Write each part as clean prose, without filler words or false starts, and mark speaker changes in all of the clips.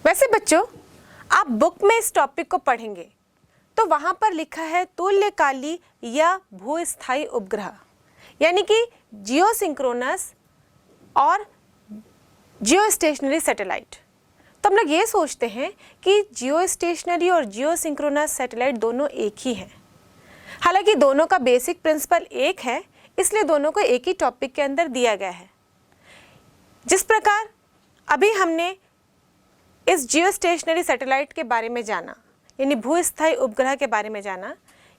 Speaker 1: वैसे बच्चों, आप बुक में इस टॉपिक को पढ़ेंगे तो वहाँ पर लिखा है तुल्यकाली या भूस्थायी उपग्रह, यानी कि जियोसिंक्रोनस और जियोस्टेशनरी सैटेलाइट। तो हम लोग ये सोचते हैं कि जियोस्टेशनरी और जियोसिंक्रोनस सैटेलाइट दोनों एक ही हैं। हालांकि दोनों का बेसिक प्रिंसिपल एक है, इसलिए दोनों को एक ही टॉपिक के अंदर दिया गया है। जिस प्रकार अभी हमने इस जियोस्टेशनरी सैटेलाइट के बारे में जाना, यानी भूस्थायी उपग्रह के बारे में जाना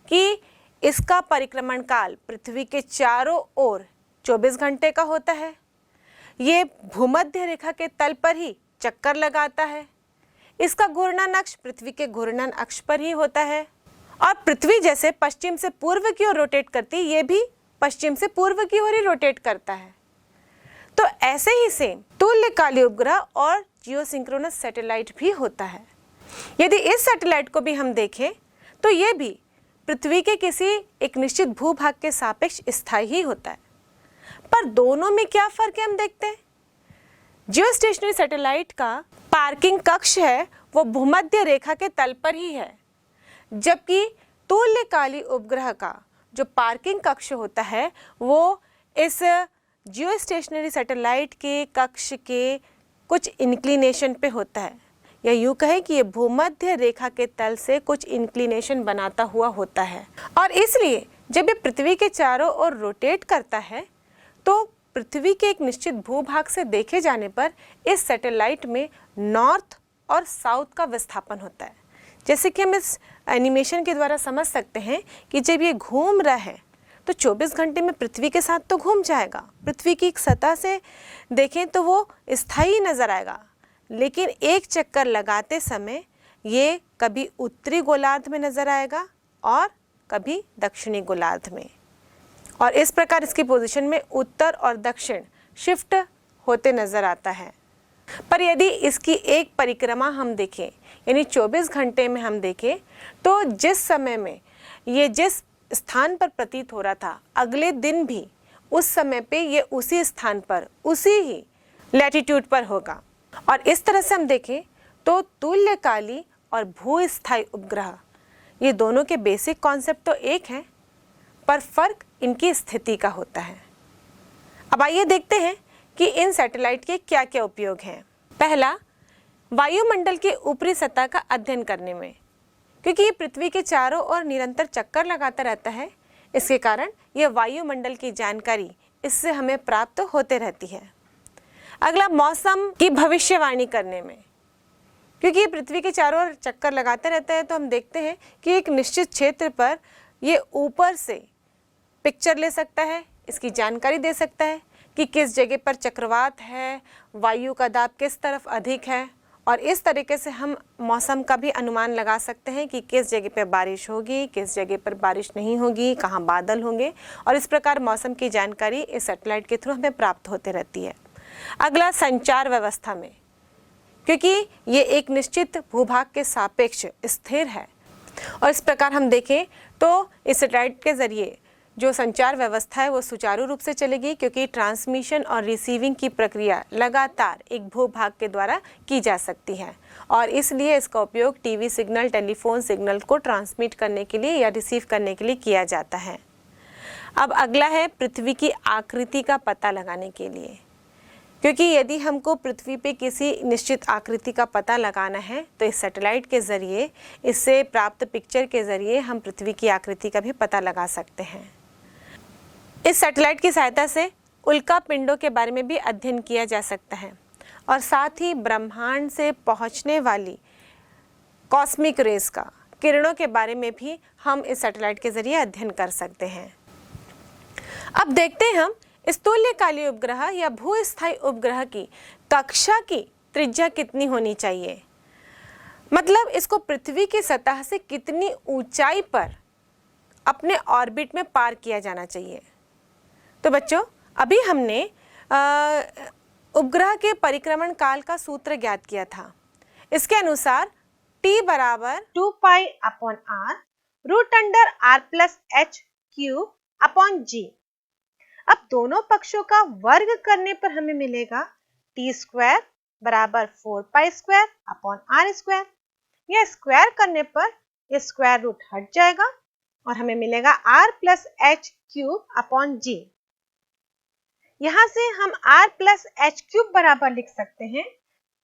Speaker 1: कि इसका परिक्रमण काल पृथ्वी के चारों ओर 24 घंटे का होता है। ये भूमध्य रेखा के तल पर ही चक्कर लगाता है। इसका घूर्णन अक्ष पृथ्वी के घूर्णन अक्ष पर ही होता है और पृथ्वी जैसे पश्चिम से पूर्व की ओर रोटेट करती, ये भी पश्चिम से पूर्व की ओर ही रोटेट करता है। तो ऐसे ही सेम तुल्यकाली उपग्रह और जियोसिंक्रोनस सैटेलाइट भी होता है। यदि इस सैटेलाइट को भी हम देखें तो ये भी पृथ्वी के किसी एक निश्चित भूभाग के सापेक्ष स्थायी ही होता है। पर दोनों में क्या फर्क है हम देखते हैं। जियोस्टेशनरी सैटेलाइट का पार्किंग कक्ष है वो भूमध्य रेखा के तल पर ही है, जबकि तुल्यकाली उपग्रह का जो पार्किंग कक्ष होता है वो इस जियोस्टेशनरी सैटेलाइट के कक्ष के कुछ इंक्लिनेशन पे होता है, या यूँ कहें कि ये भूमध्य रेखा के तल से कुछ इंक्लिनेशन बनाता हुआ होता है। और इसलिए जब ये पृथ्वी के चारों ओर रोटेट करता है तो पृथ्वी के एक निश्चित भूभाग से देखे जाने पर इस सैटेलाइट में नॉर्थ और साउथ का विस्थापन होता है। जैसे कि हम इस एनिमेशन के द्वारा समझ सकते हैं कि जब ये घूम रहा है तो 24 घंटे में पृथ्वी के साथ तो घूम जाएगा। पृथ्वी की एक सतह से देखें तो वो स्थायी नजर आएगा, लेकिन एक चक्कर लगाते समय ये कभी उत्तरी गोलार्ध में नजर आएगा और कभी दक्षिणी गोलार्ध में, और इस प्रकार इसकी पोजीशन में उत्तर और दक्षिण शिफ्ट होते नजर आता है। पर यदि इसकी एक परिक्रमा हम देखें, यानी 24 घंटे में हम देखें, तो जिस समय में ये जिस स्थान पर प्रतीत हो रहा था, अगले दिन भी उस समय पे ये उसी स्थान पर उसी ही लैटिट्यूड पर होगा। और इस तरह से हम देखें तो तुल्यकाली और भूस्थायी उपग्रह ये दोनों के बेसिक कॉन्सेप्ट तो एक हैं, पर फर्क इनकी स्थिति का होता है। अब आइए देखते हैं कि इन सैटेलाइट के क्या क्या उपयोग हैं। पहला, वायुमंडल के ऊपरी सतह का अध्ययन करने में, क्योंकि ये पृथ्वी के चारों ओर निरंतर चक्कर लगाता रहता है, इसके कारण यह वायुमंडल की जानकारी इससे हमें प्राप्त होते रहती है। अगला, मौसम की भविष्यवाणी करने में, क्योंकि ये पृथ्वी के चारों ओर चक्कर लगाते रहता है तो हम देखते हैं कि एक निश्चित क्षेत्र पर ये ऊपर से पिक्चर ले सकता है, इसकी जानकारी दे सकता है कि किस जगह पर चक्रवात है, वायु का दाब किस तरफ अधिक है, और इस तरीके से हम मौसम का भी अनुमान लगा सकते हैं कि किस जगह पर बारिश होगी, किस जगह पर बारिश नहीं होगी, कहाँ बादल होंगे, और इस प्रकार मौसम की जानकारी इस सैटेलाइट के थ्रू हमें प्राप्त होते रहती है। अगला, संचार व्यवस्था में, क्योंकि ये एक निश्चित भूभाग के सापेक्ष स्थिर है, और इस प्रकार हम देखें तो इस सैटेलाइट के जरिए जो संचार व्यवस्था है वो सुचारू रूप से चलेगी, क्योंकि ट्रांसमिशन और रिसीविंग की प्रक्रिया लगातार एक भूभाग के द्वारा की जा सकती है, और इसलिए इसका उपयोग टीवी सिग्नल, टेलीफोन सिग्नल को ट्रांसमिट करने के लिए या रिसीव करने के लिए किया जाता है। अब अगला है पृथ्वी की आकृति का पता लगाने के लिए, क्योंकि यदि हमको पृथ्वी पे किसी निश्चित आकृति का पता लगाना है तो इस सैटेलाइट के ज़रिए, इससे प्राप्त पिक्चर के ज़रिए हम पृथ्वी की आकृति का भी पता लगा सकते हैं। इस सैटेलाइट की सहायता से उल्का पिंडों के बारे में भी अध्ययन किया जा सकता है, और साथ ही ब्रह्मांड से पहुंचने वाली कॉस्मिक रेस का, किरणों के बारे में भी हम इस सैटेलाइट के ज़रिए अध्ययन कर सकते हैं। अब देखते हैं हम इस तुल्यकाली उपग्रह या भूस्थायी उपग्रह की कक्षा की त्रिज्या कितनी होनी चाहिए, मतलब इसको पृथ्वी की सतह से कितनी ऊंचाई पर अपने ऑर्बिट में पार किया जाना चाहिए। तो बच्चों, अभी हमने उपग्रह के परिक्रमण काल का सूत्र ज्ञात किया था। इसके अनुसार t बराबर 2π/r √r+h³ g। अब दोनों पक्षों का वर्ग करने पर हमें मिलेगा t² बराबर 4 pi square upon r square. यह स्क्वायर करने पर ये स्क्वायर रूट हट जाएगा और हमें मिलेगा r plus H cube upon G. यहां से हम r प्लस एच क्यूब बराबर लिख सकते हैं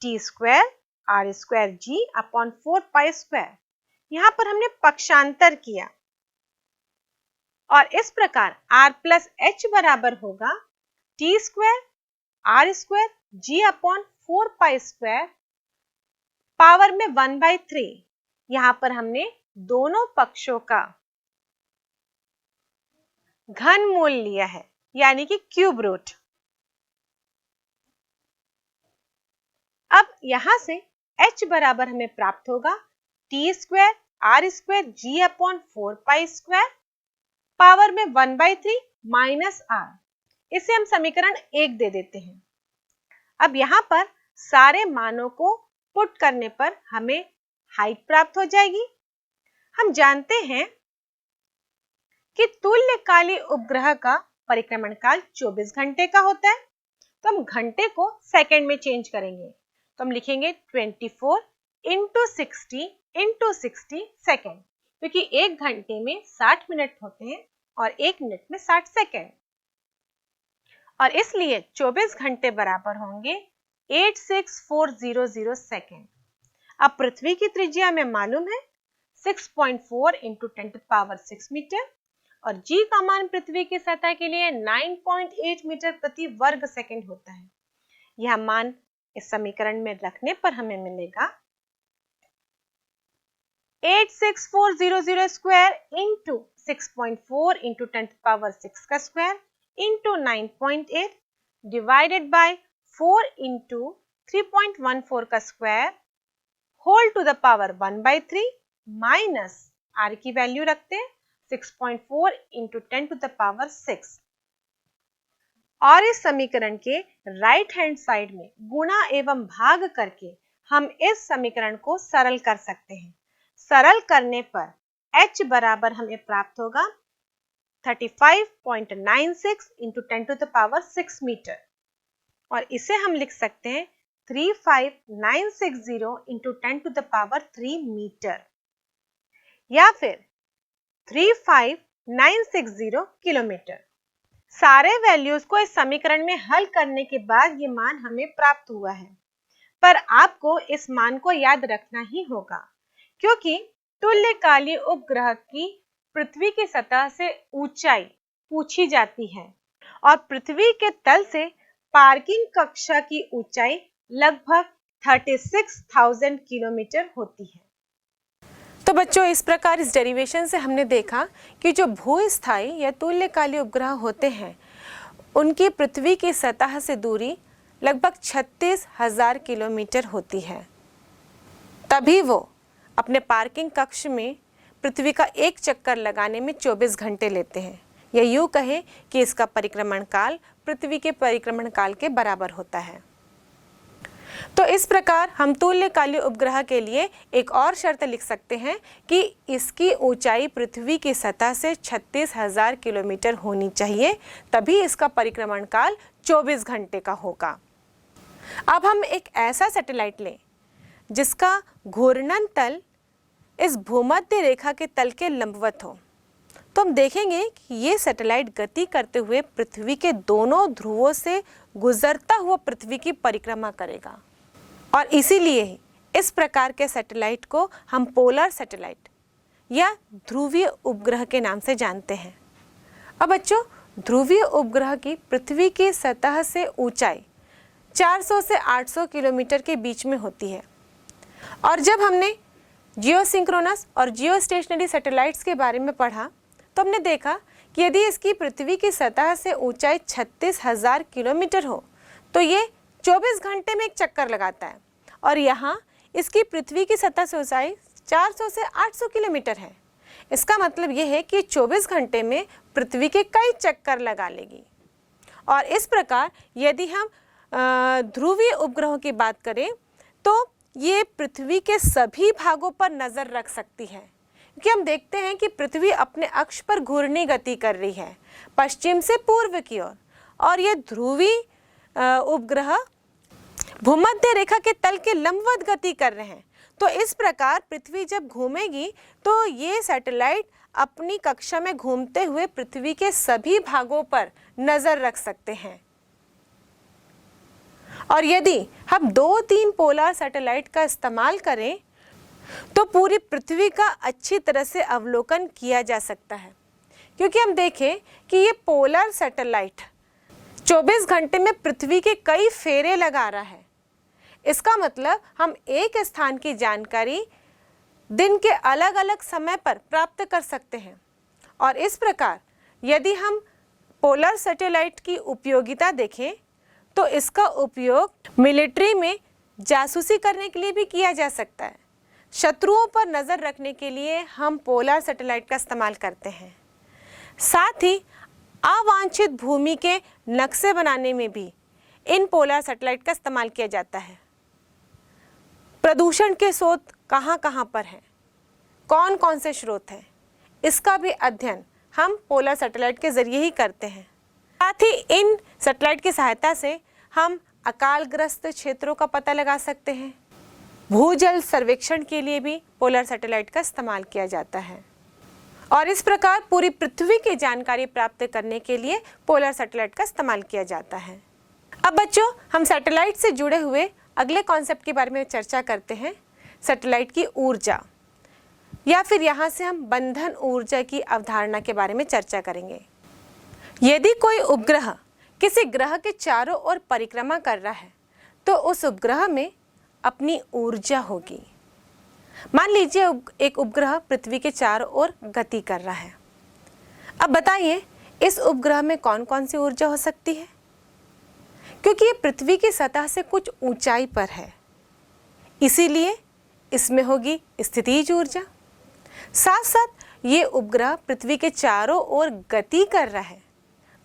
Speaker 1: t square r square g upon 4 pi square. यहाँ पर हमने पक्षांतर किया और इस प्रकार r प्लस एच बराबर होगा t square r square g upon 4 pi square power में 1/3। यहाँ पर हमने दोनों पक्षों का घनमूल लिया है यानी कि क्यूब रूट। अब यहां से h बराबर हमें प्राप्त होगा t square r square g upon 4 pi square power में 1/3 माइनस आर। इसे हम समीकरण 1 दे देते हैं। अब यहाँ पर सारे मानों को पुट करने पर हमें हाइट प्राप्त हो जाएगी। हम जानते हैं कि तुल्यकालिक उपग्रह का परिक्रमण काल 24 घंटे का होता है, तो हम घंटे को सेकंड में चेंज करेंगे। तो हम लिखेंगे 24 इंटू 60 सेकंड, क्योंकि एक घंटे में 60 मिनट होते हैं और एक मिनट में 60 सेकंड, और इसलिए 24 घंटे बराबर होंगे 86400 सेकंड। अब पृथ्वी की त्रिज्या हमें मालूम है 6.4 इंटू 10⁶ मीटर और g का मान पृथ्वी की सतह के लिए 9.8 मीटर प्रति वर्ग सेकंड होता है। यह मान इस समीकरण में रखने पर हमें मिलेगा 86400 स्क्वायर इंटू 6.4 इंटू 10⁶ का square into 9.8 divided by 4 into 3.14 का square whole to the power 1/3 minus r की वैल्यू रखते हैं 6.4 इंटू 10⁶। और इस समीकरण के राइट हैंड साइड में गुणा एवं भाग करके हम इस समीकरण को सरल कर सकते हैं। सरल करने पर h बराबर हमें प्राप्त होगा 35.96 इंटू 10⁶ मीटर, और इसे हम लिख सकते हैं 35960 इंटू 10⁻³ मीटर या फिर 35960 किलोमीटर। सारे वैल्यूज को इस समीकरण में हल करने के बाद ये मान हमें प्राप्त हुआ है, पर आपको इस मान को याद रखना ही होगा क्योंकि तुल्यकालिक उपग्रह की पृथ्वी की सतह से ऊंचाई पूछी जाती है और पृथ्वी के तल से पार्किंग कक्षा की ऊंचाई लगभग 36,000 किलोमीटर होती है। तो बच्चों, इस प्रकार इस डेरिवेशन से हमने देखा कि जो भूस्थायी या तुल्यकालिक उपग्रह होते हैं उनकी पृथ्वी की सतह से दूरी लगभग 36,000 किलोमीटर होती है। तभी वो अपने पार्किंग कक्ष में पृथ्वी का एक चक्कर लगाने में 24 घंटे लेते हैं, या यूँ कहें कि इसका परिक्रमण काल पृथ्वी के परिक्रमण काल के बराबर होता है। तो इस प्रकार हम तुल्यकालिक उपग्रह के लिए एक और शर्त लिख सकते हैं कि इसकी ऊंचाई पृथ्वी की सतह से 36,000 किलोमीटर होनी चाहिए, तभी इसका परिक्रमण काल 24 घंटे का होगा। अब हम एक ऐसा सैटेलाइट लें जिसका घूर्णन तल इस भूमध्य रेखा के तल के लंबवत हो, तो हम देखेंगे कि ये सैटेलाइट गति करते हुए पृथ्वी के दोनों ध्रुवों से गुजरता हुआ पृथ्वी की परिक्रमा करेगा, और इसीलिए इस प्रकार के सैटेलाइट को हम पोलर सैटेलाइट या ध्रुवीय उपग्रह के नाम से जानते हैं। अब बच्चों, ध्रुवीय उपग्रह की पृथ्वी की सतह से ऊंचाई 400 से 800 किलोमीटर के बीच में होती है, और जब हमने जियोसिंक्रोनस और जियोस्टेशनरी सैटेलाइट्स के बारे में पढ़ा तो हमने देखा कि यदि इसकी पृथ्वी की सतह से ऊंचाई 36,000 किलोमीटर हो तो ये 24 घंटे में एक चक्कर लगाता है, और यहाँ इसकी पृथ्वी की सतह से ऊंचाई 400 से 800 किलोमीटर है। इसका मतलब ये है कि 24 घंटे में पृथ्वी के कई चक्कर लगा लेगी। और इस प्रकार यदि हम ध्रुवीय उपग्रहों की बात करें तो ये पृथ्वी के सभी भागों पर नज़र रख सकती है, क्योंकि हम देखते हैं कि पृथ्वी अपने अक्ष पर घूर्णी गति कर रही है पश्चिम से पूर्व की ओर, और ये ध्रुवीय उपग्रह भूमध्य रेखा के तल के लंबवत गति कर रहे हैं। तो इस प्रकार पृथ्वी जब घूमेगी तो ये सैटेलाइट अपनी कक्षा में घूमते हुए पृथ्वी के सभी भागों पर नजर रख सकते हैं। और यदि हम 2-3 पोलर सैटेलाइट का इस्तेमाल करें तो पूरी पृथ्वी का अच्छी तरह से अवलोकन किया जा सकता है, क्योंकि हम देखें कि ये पोलर सैटेलाइट 24 घंटे में पृथ्वी के कई फेरे लगा रहा है। इसका मतलब हम एक स्थान की जानकारी दिन के अलग अलग समय पर प्राप्त कर सकते हैं। और इस प्रकार यदि हम पोलर सैटेलाइट की उपयोगिता देखें तो इसका उपयोग मिलिट्री में जासूसी करने के लिए भी किया जा सकता है। शत्रुओं पर नज़र रखने के लिए हम पोलर सैटेलाइट का इस्तेमाल करते हैं। साथ ही अवांछित भूमि के नक्शे बनाने में भी इन पोलर सैटेलाइट का इस्तेमाल किया जाता है। प्रदूषण के स्रोत कहाँ कहाँ पर हैं, कौन कौन से स्रोत हैं, इसका भी अध्ययन हम पोलर सैटेलाइट के जरिए ही करते हैं। साथ ही इन सैटेलाइट की सहायता से हम अकालग्रस्त क्षेत्रों का पता लगा सकते हैं। भूजल सर्वेक्षण के लिए भी पोलर सैटेलाइट का इस्तेमाल किया जाता है। और इस प्रकार पूरी पृथ्वी की जानकारी प्राप्त करने के लिए पोलर सैटेलाइट का इस्तेमाल किया जाता है। अब बच्चों, हम सैटेलाइट से जुड़े हुए अगले कॉन्सेप्ट के बारे में चर्चा करते हैं, सैटेलाइट की ऊर्जा, या फिर यहाँ से हम बंधन ऊर्जा की अवधारणा के बारे में चर्चा करेंगे। यदि कोई उपग्रह किसी ग्रह के चारों ओर परिक्रमा कर रहा है तो उस उपग्रह में अपनी ऊर्जा होगी। मान लीजिए एक उपग्रह पृथ्वी के चारों ओर गति कर रहा है। अब बताइए इस उपग्रह में कौन कौन सी ऊर्जा हो सकती है? क्योंकि ये पृथ्वी की सतह से कुछ ऊंचाई पर है, इसीलिए इसमें होगी स्थितिज ऊर्जा। साथ साथ ये उपग्रह पृथ्वी के चारों ओर गति कर रहा है,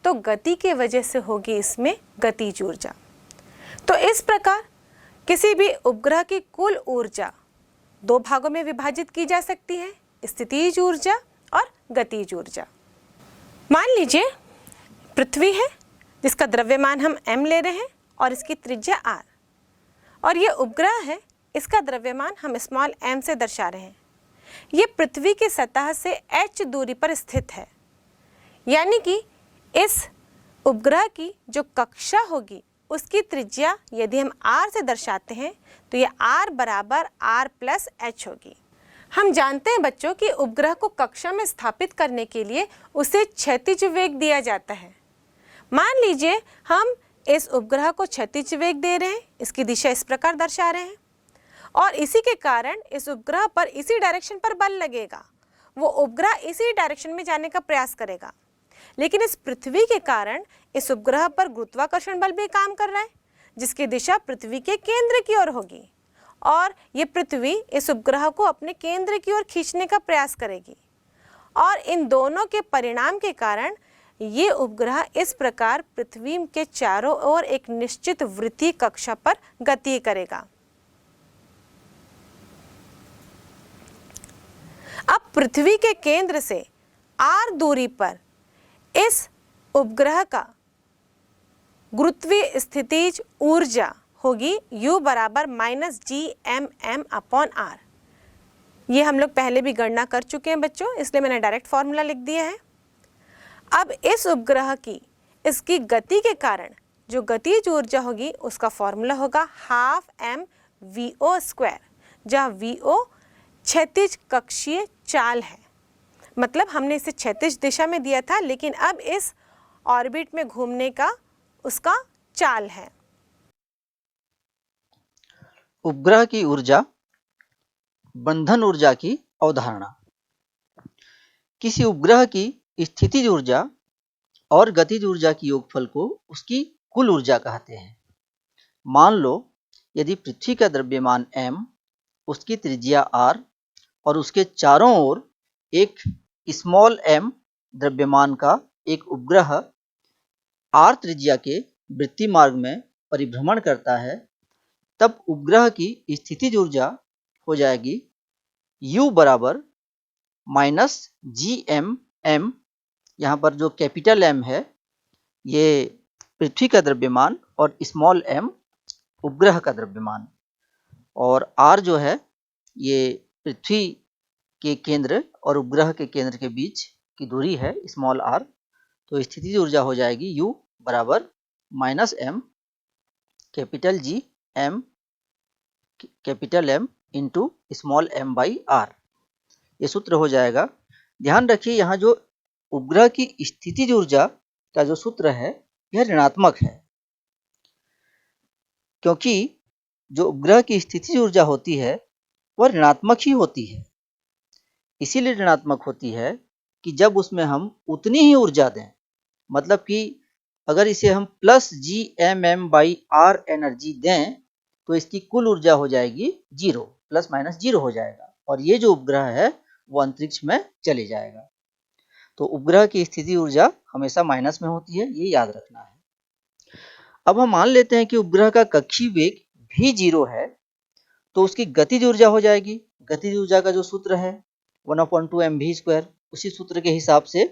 Speaker 1: तो गति के वजह से होगी इसमें गतिज ऊर्जा। तो इस प्रकार किसी भी उपग्रह की कुल ऊर्जा 2 भागों में विभाजित की जा सकती है, स्थितिज ऊर्जा और गतिज ऊर्जा। मान लीजिए पृथ्वी है जिसका द्रव्यमान हम m ले रहे हैं और इसकी त्रिज्या r, और ये उपग्रह है, इसका द्रव्यमान हम स्मॉल m से दर्शा रहे हैं। ये पृथ्वी की सतह से h दूरी पर स्थित है, यानी कि इस उपग्रह की जो कक्षा होगी उसकी त्रिज्या यदि हम r से दर्शाते हैं तो ये r बराबर r प्लस h होगी। हम जानते हैं बच्चों कि उपग्रह को कक्षा में स्थापित करने के लिए उसे क्षैतिज वेग दिया जाता है। मान लीजिए हम इस उपग्रह को क्षैतिज वेग दे रहे हैं, इसकी दिशा इस प्रकार दर्शा रहे हैं, और इसी के कारण इस उपग्रह पर इसी डायरेक्शन पर बल लगेगा, वो उपग्रह इसी डायरेक्शन में जाने का प्रयास करेगा। लेकिन इस पृथ्वी के कारण इस उपग्रह पर गुरुत्वाकर्षण बल भी काम कर रहा है, जिसकी दिशा पृथ्वी के केंद्र की ओर होगी, और ये पृथ्वी इस उपग्रह को अपने केंद्र की ओर खींचने का प्रयास करेगी। और इन दोनों के परिणाम के कारण ये उपग्रह इस प्रकार पृथ्वी के चारों ओर एक निश्चित वृत्तीय कक्षा पर गति करेगा। अब पृथ्वी के केंद्र से r दूरी पर इस उपग्रह का गुरुत्वीय स्थितिज ऊर्जा होगी U बराबर -Gmm/r। ये हम लोग पहले भी गणना कर चुके हैं बच्चों, इसलिए मैंने डायरेक्ट फॉर्मूला लिख दिया है। अब इस उपग्रह की इसकी गति के कारण जो गतिज ऊर्जा होगी उसका फॉर्मूला होगा 12mVo², जहाँ Vo क्षैतिज कक्षीय चाल है। मतलब हमने इसे क्षैतिज दिशा में दिया था, लेकिन अब इस ऑर्बिट में घूमने का उसका चाल है।
Speaker 2: उपग्रह की ऊर्जा, बंधन ऊर्जा की अवधारणा। किसी उपग्रह की स्थितिज ऊर्जा और गतिज ऊर्जा की योगफल को उसकी कुल ऊर्जा कहते हैं। मान लो यदि पृथ्वी का द्रव्यमान m, उसकी त्रिज्या r और उसके चारों ओर एक स्मॉल m द्रव्यमान का एक उपग्रह r त्रिज्या के वृत्तीय मार्ग में परिभ्रमण करता है, तब उपग्रह की स्थितिज ऊर्जा हो जाएगी U बराबर -Gmm। यहाँ पर जो कैपिटल M है ये पृथ्वी का द्रव्यमान और स्मॉल m उपग्रह का द्रव्यमान, और r जो है ये पृथ्वी के केंद्र और उपग्रह के केंद्र के बीच की दूरी है, स्मॉल r। तो स्थितिज ऊर्जा हो जाएगी U बराबर -m capital G m capital M into small m by r। ये सूत्र हो जाएगा। ध्यान रखिए यहाँ जो उपग्रह की स्थितिज ऊर्जा का जो सूत्र है यह ऋणात्मक है, क्योंकि जो उपग्रह की स्थितिज ऊर्जा होती है वह ऋणात्मक ही होती है। इसीलिए ऋणात्मक होती है कि जब उसमें हम उतनी ही ऊर्जा दें, मतलब कि अगर इसे हम प्लस Gmm/r एनर्जी दें तो इसकी कुल ऊर्जा हो जाएगी 0, प्लस माइनस 0 हो जाएगा, और ये जो उपग्रह है वो अंतरिक्ष में चले जाएगा। तो उपग्रह की स्थिति ऊर्जा हमेशा माइनस में होती है, ये याद रखना है। अब हम मान लेते हैं कि उपग्रह का कक्षीय वेग भी 0 है, तो उसकी गतिज ऊर्जा हो जाएगी। गतिज ऊर्जा का जो सूत्र है 1/2 mv², उसी सूत्र के हिसाब से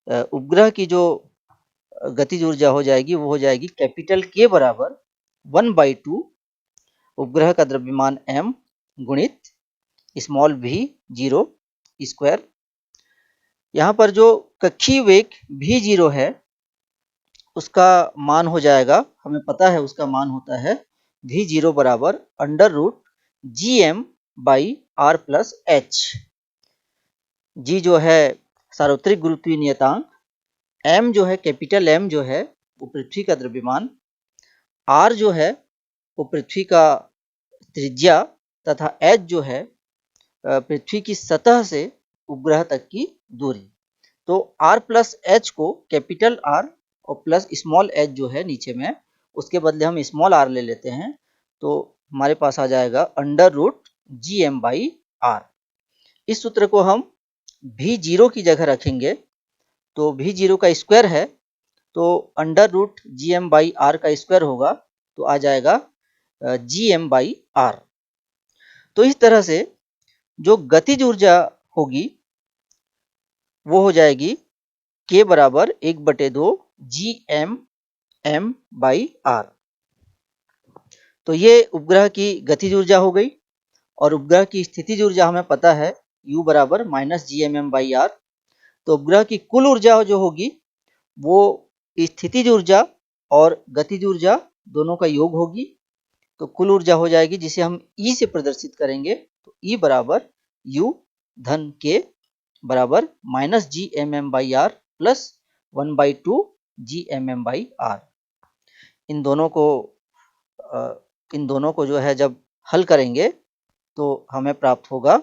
Speaker 2: उपग्रह की जो गतिज ऊर्जा हो जाएगी वो हो जाएगी कैपिटल K बराबर 1/2 उपग्रह का द्रव्यमान m गुणित स्मॉल v 0 स्क्वायर। यहाँ पर जो कक्षीय वेग भी 0 है उसका मान हो जाएगा, हमें पता है उसका मान होता है v0 बराबर √Gm/r प्लस h। g जो है सार्वत्रिक गुरुत्वीय नियतांक, m जो है कैपिटल M जो है वो पृथ्वी का द्रव्यमान, r जो है वो पृथ्वी का त्रिज्या, तथा h जो है पृथ्वी की सतह से उपग्रह तक की दूरी। तो r प्लस h को कैपिटल R और प्लस स्मॉल h जो है नीचे में, उसके बदले हम स्मॉल r ले लेते हैं, तो हमारे पास आ जाएगा √Gm/r। इस सूत्र को हम v0 की जगह रखेंगे, तो v0 का स्क्वायर है तो √Gm/r का स्क्वायर होगा, तो आ जाएगा Gm/r। तो इस तरह से जो गतिज ऊर्जा होगी वो हो जाएगी K बराबर 1/2 Gmm/r। तो ये उपग्रह की गतिज ऊर्जा हो गई, और उपग्रह की स्थितिज ऊर्जा हमें पता है U बराबर -Gmm/r। तो उपग्रह की कुल ऊर्जा जो होगी वो स्थितिज ऊर्जा और गतिज ऊर्जा दोनों का योग होगी, तो कुल ऊर्जा हो जाएगी जिसे हम E से प्रदर्शित करेंगे। तो E बराबर U धन K बराबर -Gmm/r प्लस 1/2 Gmm/r। इन दोनों को जो है जब हल करेंगे तो हमें प्राप्त होगा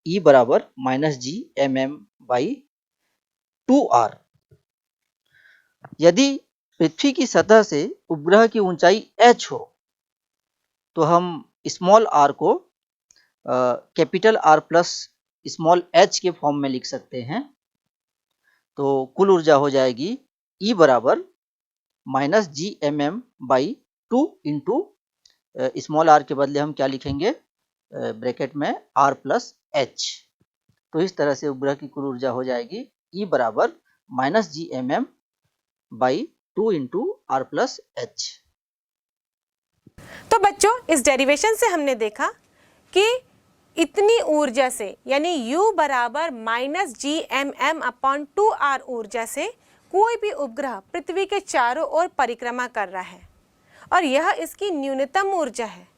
Speaker 2: E बराबर -Gmm/2r। यदि पृथ्वी की सतह से उपग्रह की ऊंचाई h हो तो हम स्मॉल r को capital R plus small h के फॉर्म में लिख सकते हैं। तो कुल ऊर्जा हो जाएगी E बराबर -Gmm/2 इंटू स्मॉल r के बदले हम क्या लिखेंगे ब्रैकेट में r प्लस h। तो इस तरह से उपग्रह की कुल ऊर्जा हो जाएगी E बराबर -Gmm/2 into r plus h।
Speaker 1: तो बच्चों इस डेरिवेशन से हमने देखा कि इतनी ऊर्जा से यानी U बराबर -Gmm/2r ऊर्जा से कोई भी उपग्रह पृथ्वी के चारों ओर परिक्रमा कर रहा है, और यह इसकी न्यूनतम ऊर्जा है।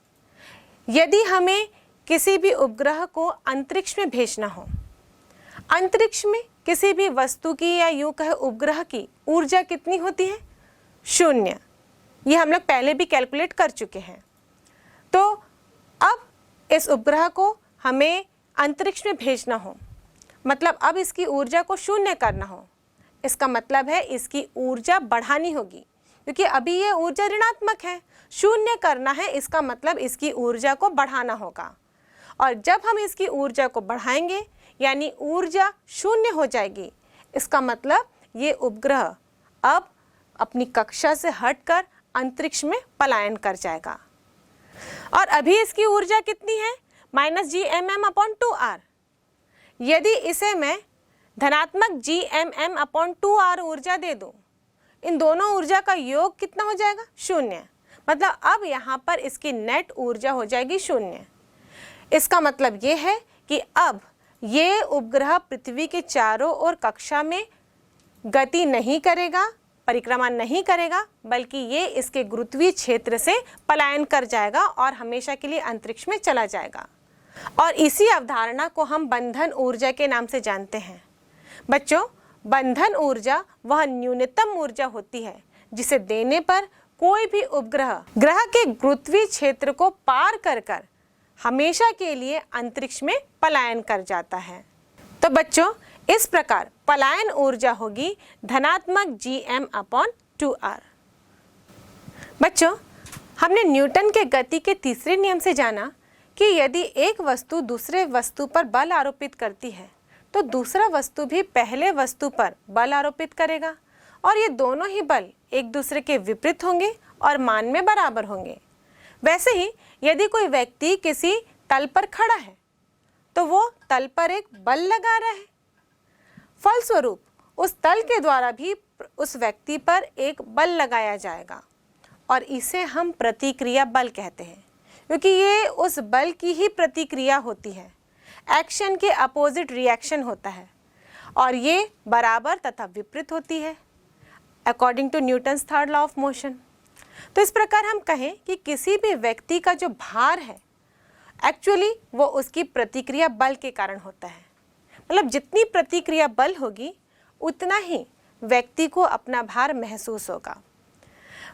Speaker 1: यदि हमें किसी भी उपग्रह को अंतरिक्ष में भेजना हो, अंतरिक्ष में किसी भी वस्तु की या यूं कहे उपग्रह की ऊर्जा कितनी होती है? 0। ये हम लोग पहले भी कैलकुलेट कर चुके हैं। तो अब इस उपग्रह को हमें अंतरिक्ष में भेजना हो, मतलब अब इसकी ऊर्जा को 0 करना हो, इसका मतलब है इसकी ऊर्जा बढ़ानी होगी, क्योंकि अभी ये ऊर्जा ऋणात्मक है। 0 करना है, इसका मतलब इसकी ऊर्जा को बढ़ाना होगा, और जब हम इसकी ऊर्जा को बढ़ाएंगे यानी ऊर्जा 0 हो जाएगी, इसका मतलब ये उपग्रह अब अपनी कक्षा से हटकर अंतरिक्ष में पलायन कर जाएगा। और अभी इसकी ऊर्जा कितनी है? -Gmm/2r। यदि इसे मैं धनात्मक Gmm/2r ऊर्जा दे दूं, इन दोनों ऊर्जा का योग कितना हो जाएगा? 0। मतलब अब यहाँ पर इसकी नेट ऊर्जा हो जाएगी 0। इसका मतलब ये है कि अब ये उपग्रह पृथ्वी के चारों ओर कक्षा में गति नहीं करेगा, परिक्रमा नहीं करेगा, बल्कि ये इसके गुरुत्वीय क्षेत्र से पलायन कर जाएगा और हमेशा के लिए अंतरिक्ष में चला जाएगा। और इसी अवधारणा को हम बंधन ऊर्जा के नाम से जानते हैं। बच्चों, बंधन ऊर्जा वह न्यूनतम ऊर्जा होती है जिसे देने पर कोई भी उपग्रह ग्रह के गुरुत्वीय क्षेत्र को पार कर हमेशा के लिए अंतरिक्ष में पलायन कर जाता है। तो बच्चों, इस प्रकार पलायन ऊर्जा होगी धनात्मक Gm/2r। बच्चों, हमने न्यूटन के गति के तीसरे नियम से जाना कि यदि एक वस्तु दूसरे वस्तु पर बल आरोपित करती है तो दूसरा वस्तु भी पहले वस्तु पर बल आरोपित करेगा और ये दोनों ही बल एक दूसरे के विपरीत होंगे और मान में बराबर होंगे। वैसे ही यदि कोई व्यक्ति किसी तल पर खड़ा है तो वो तल पर एक बल लगा रहा है, फलस्वरूप उस तल के द्वारा भी उस व्यक्ति पर एक बल लगाया जाएगा और इसे हम प्रतिक्रिया बल कहते हैं, क्योंकि ये उस बल की ही प्रतिक्रिया होती है। एक्शन के अपोजिट रिएक्शन होता है और ये बराबर तथा विपरीत होती है according to Newton's third law of motion. तो इस प्रकार हम कहें कि किसी भी व्यक्ति का जो भार है एक्चुअली वो उसकी प्रतिक्रिया बल के कारण होता है। मतलब जितनी प्रतिक्रिया बल होगी उतना ही व्यक्ति को अपना भार महसूस होगा।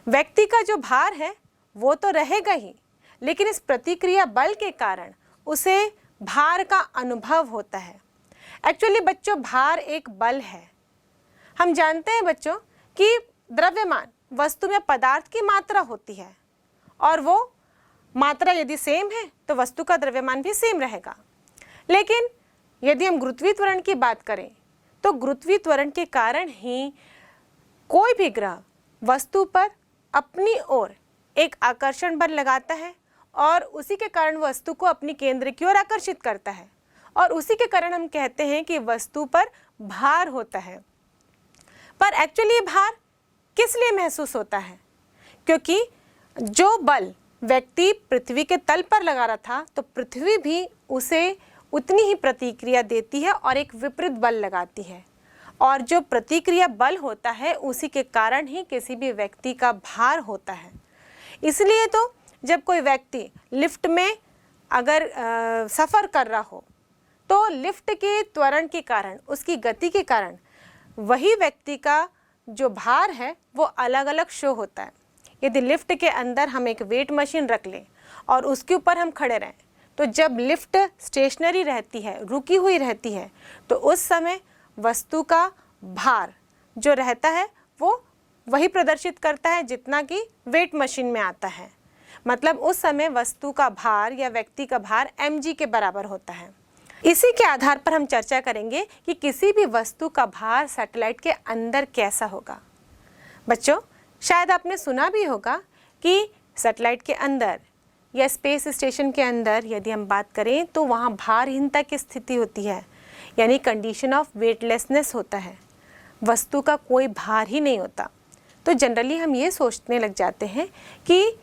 Speaker 1: व्यक्ति का जो भार है वो तो रहेगा ही, लेकिन इस प्रतिक्रिया बल के कारण उसे भार का अनुभव होता है। एक्चुअली बच्चों, भार एक बल है। हम जानते हैं बच्चों कि द्रव्यमान वस्तु में पदार्थ की मात्रा होती है और वो मात्रा यदि सेम है तो वस्तु का द्रव्यमान भी सेम रहेगा। लेकिन यदि हम गुरुत्वीय त्वरण की बात करें तो गुरुत्वीय त्वरण के कारण ही कोई भी ग्रह वस्तु पर अपनी ओर एक आकर्षण बल लगाता है और उसी के कारण वस्तु को अपनी केंद्र की ओर आकर्षित करता है और उसी के कारण हम कहते हैं कि वस्तु पर भार होता है। पर एक्चुअली भार किस लिए महसूस होता है? क्योंकि जो बल व्यक्ति पृथ्वी के तल पर लगा रहा था तो पृथ्वी भी उसे उतनी ही प्रतिक्रिया देती है और एक विपरीत बल लगाती है, और जो प्रतिक्रिया बल होता है उसी के कारण ही किसी भी व्यक्ति का भार होता है। इसलिए तो जब कोई व्यक्ति लिफ्ट में अगर सफ़र कर रहा हो तो लिफ्ट के त्वरण के कारण, उसकी गति के कारण वही व्यक्ति का जो भार है वो अलग अलग शो होता है। यदि लिफ्ट के अंदर हम एक वेट मशीन रख लें और उसके ऊपर हम खड़े रहें तो जब लिफ्ट स्टेशनरी रहती है, रुकी हुई रहती है, तो उस समय वस्तु का भार जो रहता है वो वही प्रदर्शित करता है जितना कि वेट मशीन में आता है। मतलब उस समय वस्तु का भार या व्यक्ति का भार mg के बराबर होता है। इसी के आधार पर हम चर्चा करेंगे कि किसी भी वस्तु का भार सैटेलाइट के अंदर कैसा होगा। बच्चों, शायद आपने सुना भी होगा कि सैटेलाइट के अंदर या स्पेस स्टेशन के अंदर यदि हम बात करें तो वहाँ भारहीनता की स्थिति होती है, यानी कंडीशन ऑफ वेटलेसनेस होता है, वस्तु का कोई भार ही नहीं होता। तो जनरली हम ये सोचने लग जाते हैं कि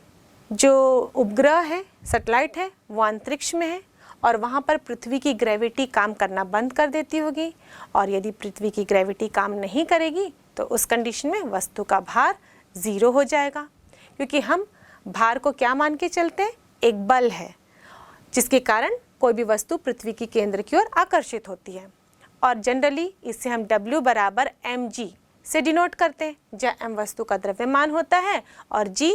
Speaker 1: जो उपग्रह है, सैटेलाइट है, वो अंतरिक्ष में है और वहाँ पर पृथ्वी की ग्रेविटी काम करना बंद कर देती होगी, और यदि पृथ्वी की ग्रेविटी काम नहीं करेगी तो उस कंडीशन में वस्तु का भार 0 हो जाएगा, क्योंकि हम भार को क्या मान के चलते हैं? एक बल है जिसके कारण कोई भी वस्तु पृथ्वी की केंद्र की ओर आकर्षित होती है। और जनरली इससे हम W बराबर mg से डिनोट करते हैं, जहाँ m वस्तु का द्रव्यमान होता है और g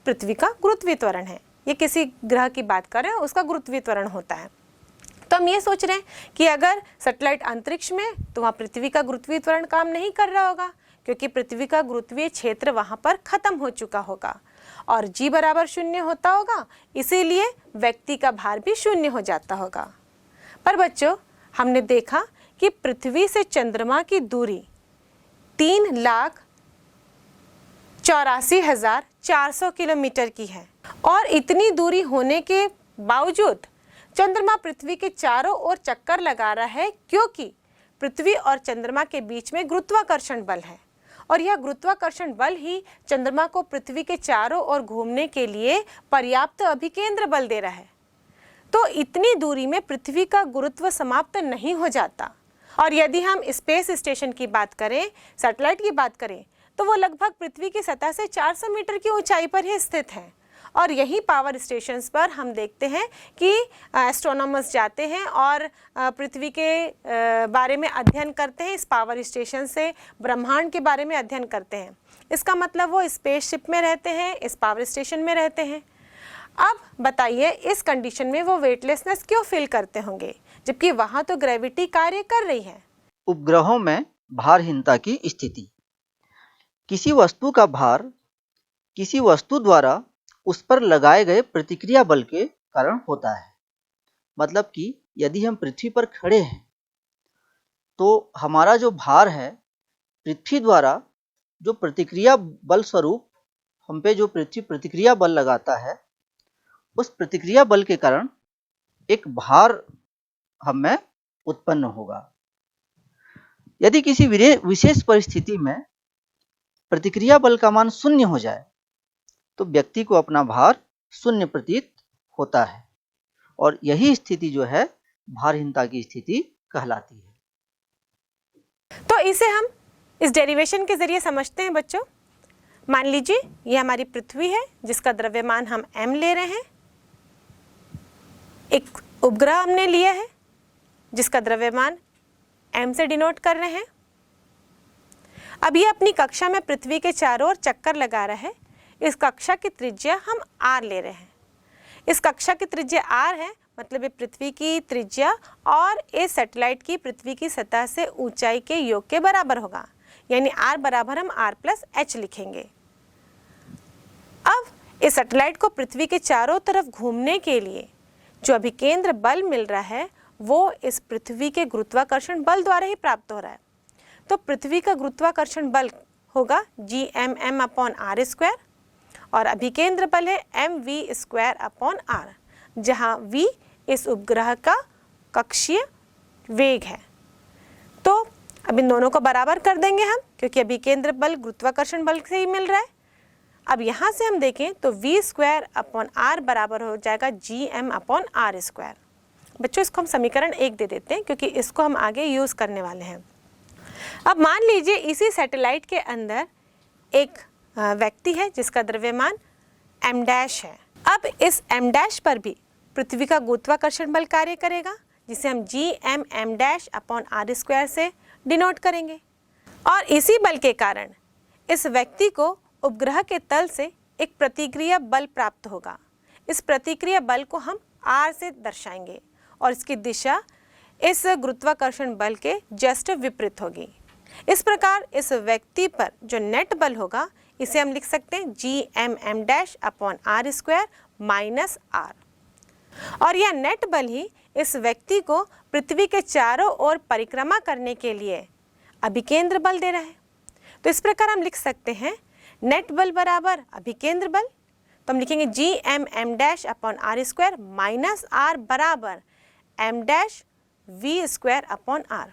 Speaker 1: पृथ्वी का गुरुत्वीय त्वरण है। ये किसी ग्रह की बात कर रहे हैं, उसका गुरुत्वीय त्वरण होता है। तो हम ये सोच रहे हैं कि अगर सैटेलाइट अंतरिक्ष में तो वहाँ पृथ्वी का गुरुत्वीय त्वरण काम नहीं कर रहा होगा, क्योंकि पृथ्वी का गुरुत्वीय क्षेत्र वहाँ पर खत्म हो चुका होगा और g बराबर 0 होता होगा, इसीलिए व्यक्ति का भार भी 0 हो जाता होगा। पर बच्चों, हमने देखा कि पृथ्वी से चंद्रमा की दूरी 3,84,400 किलोमीटर की है, और इतनी दूरी होने के बावजूद चंद्रमा पृथ्वी के चारों ओर चक्कर लगा रहा है, क्योंकि पृथ्वी और चंद्रमा के बीच में गुरुत्वाकर्षण बल है और यह गुरुत्वाकर्षण बल ही चंद्रमा को पृथ्वी के चारों ओर घूमने के लिए पर्याप्त अभिकेंद्र बल दे रहा है। तो इतनी दूरी में पृथ्वी का गुरुत्व समाप्त नहीं हो जाता। और यदि हम स्पेस स्टेशन की बात करें, सैटेलाइट की बात करें, तो वो लगभग पृथ्वी की सतह से 400 मीटर की ऊंचाई पर ही स्थित है। और यही पावर स्टेशंस पर हम देखते हैं कि एस्ट्रोनॉमर्स जाते हैं और पृथ्वी के बारे में अध्ययन करते हैं। इस पावर स्टेशन से ब्रह्मांड के बारे में अध्ययन करते हैं। इसका मतलब वो स्पेसशिप में रहते हैं, इस पावर स्टेशन में रहते हैं। अब बताइए, इस कंडीशन में वो वेटलेसनेस क्यों फील करते होंगे, जबकि वहाँ तो ग्रेविटी कार्य कर रही है।
Speaker 2: उपग्रहों में भारहीनता की स्थिति। किसी वस्तु का भार किसी वस्तु द्वारा उस पर लगाए गए प्रतिक्रिया बल के कारण होता है। मतलब कि यदि हम पृथ्वी पर खड़े हैं तो हमारा जो भार है, पृथ्वी द्वारा जो प्रतिक्रिया बल स्वरूप हम पे जो पृथ्वी प्रतिक्रिया बल लगाता है, उस प्रतिक्रिया बल के कारण एक भार हम में उत्पन्न होगा। यदि किसी विशेष परिस्थिति में प्रतिक्रिया बल का मान शून्य हो जाए तो व्यक्ति को अपना भार शून्य प्रतीत होता है, और यही स्थिति जो है भारहीनता की स्थिति कहलाती है।
Speaker 1: तो इसे हम इस डेरिवेशन के जरिए समझते हैं बच्चों। मान लीजिए ये हमारी पृथ्वी है जिसका द्रव्यमान हम m ले रहे हैं। एक उपग्रह हमने लिया है जिसका द्रव्यमान m से डिनोट कर रहे हैं। अब ये अपनी कक्षा में पृथ्वी के चारों ओर चक्कर लगा रहा है। इस कक्षा की त्रिज्या हम r ले रहे हैं। इस कक्षा की त्रिज्या r है, मतलब ये पृथ्वी की त्रिज्या और इस सैटेलाइट की पृथ्वी की सतह से ऊंचाई के योग के बराबर होगा, यानी r बराबर हम r प्लस h लिखेंगे। अब इस सैटेलाइट को पृथ्वी के चारों तरफ घूमने के लिए जो अभिकेंद्र बल मिल रहा है वो इस पृथ्वी के गुरुत्वाकर्षण बल द्वारा ही प्राप्त हो रहा है। तो पृथ्वी का गुरुत्वाकर्षण बल होगा Gmm अपॉन r स्क्वायर और अभिकेंद्र बल है mv स्क्वायर अपॉन r, जहाँ v इस उपग्रह का कक्षीय वेग है। तो अब इन दोनों को बराबर कर देंगे हम, क्योंकि अभिकेंद्र बल गुरुत्वाकर्षण बल से ही मिल रहा है। अब यहाँ से हम देखें तो v स्क्वायर अपॉन r बराबर हो जाएगा gm अपॉन r स्क्वायर। बच्चों इसको हम समीकरण 1 दे देते हैं क्योंकि इसको हम आगे यूज़ करने वाले हैं। अब मान लीजिए इसी सैटेलाइट के अंदर एक व्यक्ति है जिसका द्रव्यमान m डैश है। अब इस m डैश पर भी पृथ्वी का गुरुत्वाकर्षण बल कार्य करेगा, जिसे हम gm dash upon r square से डिनोट करेंगे। और इसी बल के कारण इस व्यक्ति को उपग्रह के तल से एक प्रतिक्रिया बल प्राप्त होगा। इस प्रतिक्रिया बल को हम r से दर्शाएंगे और इसकी दिशा इस गुरुत्वाकर्षण बल के जस्ट विपरीत होगी। इस प्रकार इस व्यक्ति पर जो नेट बल होगा इसे हम लिख सकते हैं gmm dash upon r square minus r। और यह नेट बल ही इस व्यक्ति को पृथ्वी के चारों ओर परिक्रमा करने के लिए अभिकेंद्र बल दे रहा है। तो इस प्रकार हम लिख सकते हैं नेट बल बराबर अभिकेंद्र बल। तो हम लिखेंगे gmm dash upon r square minus r बराबर m dash v square upon r।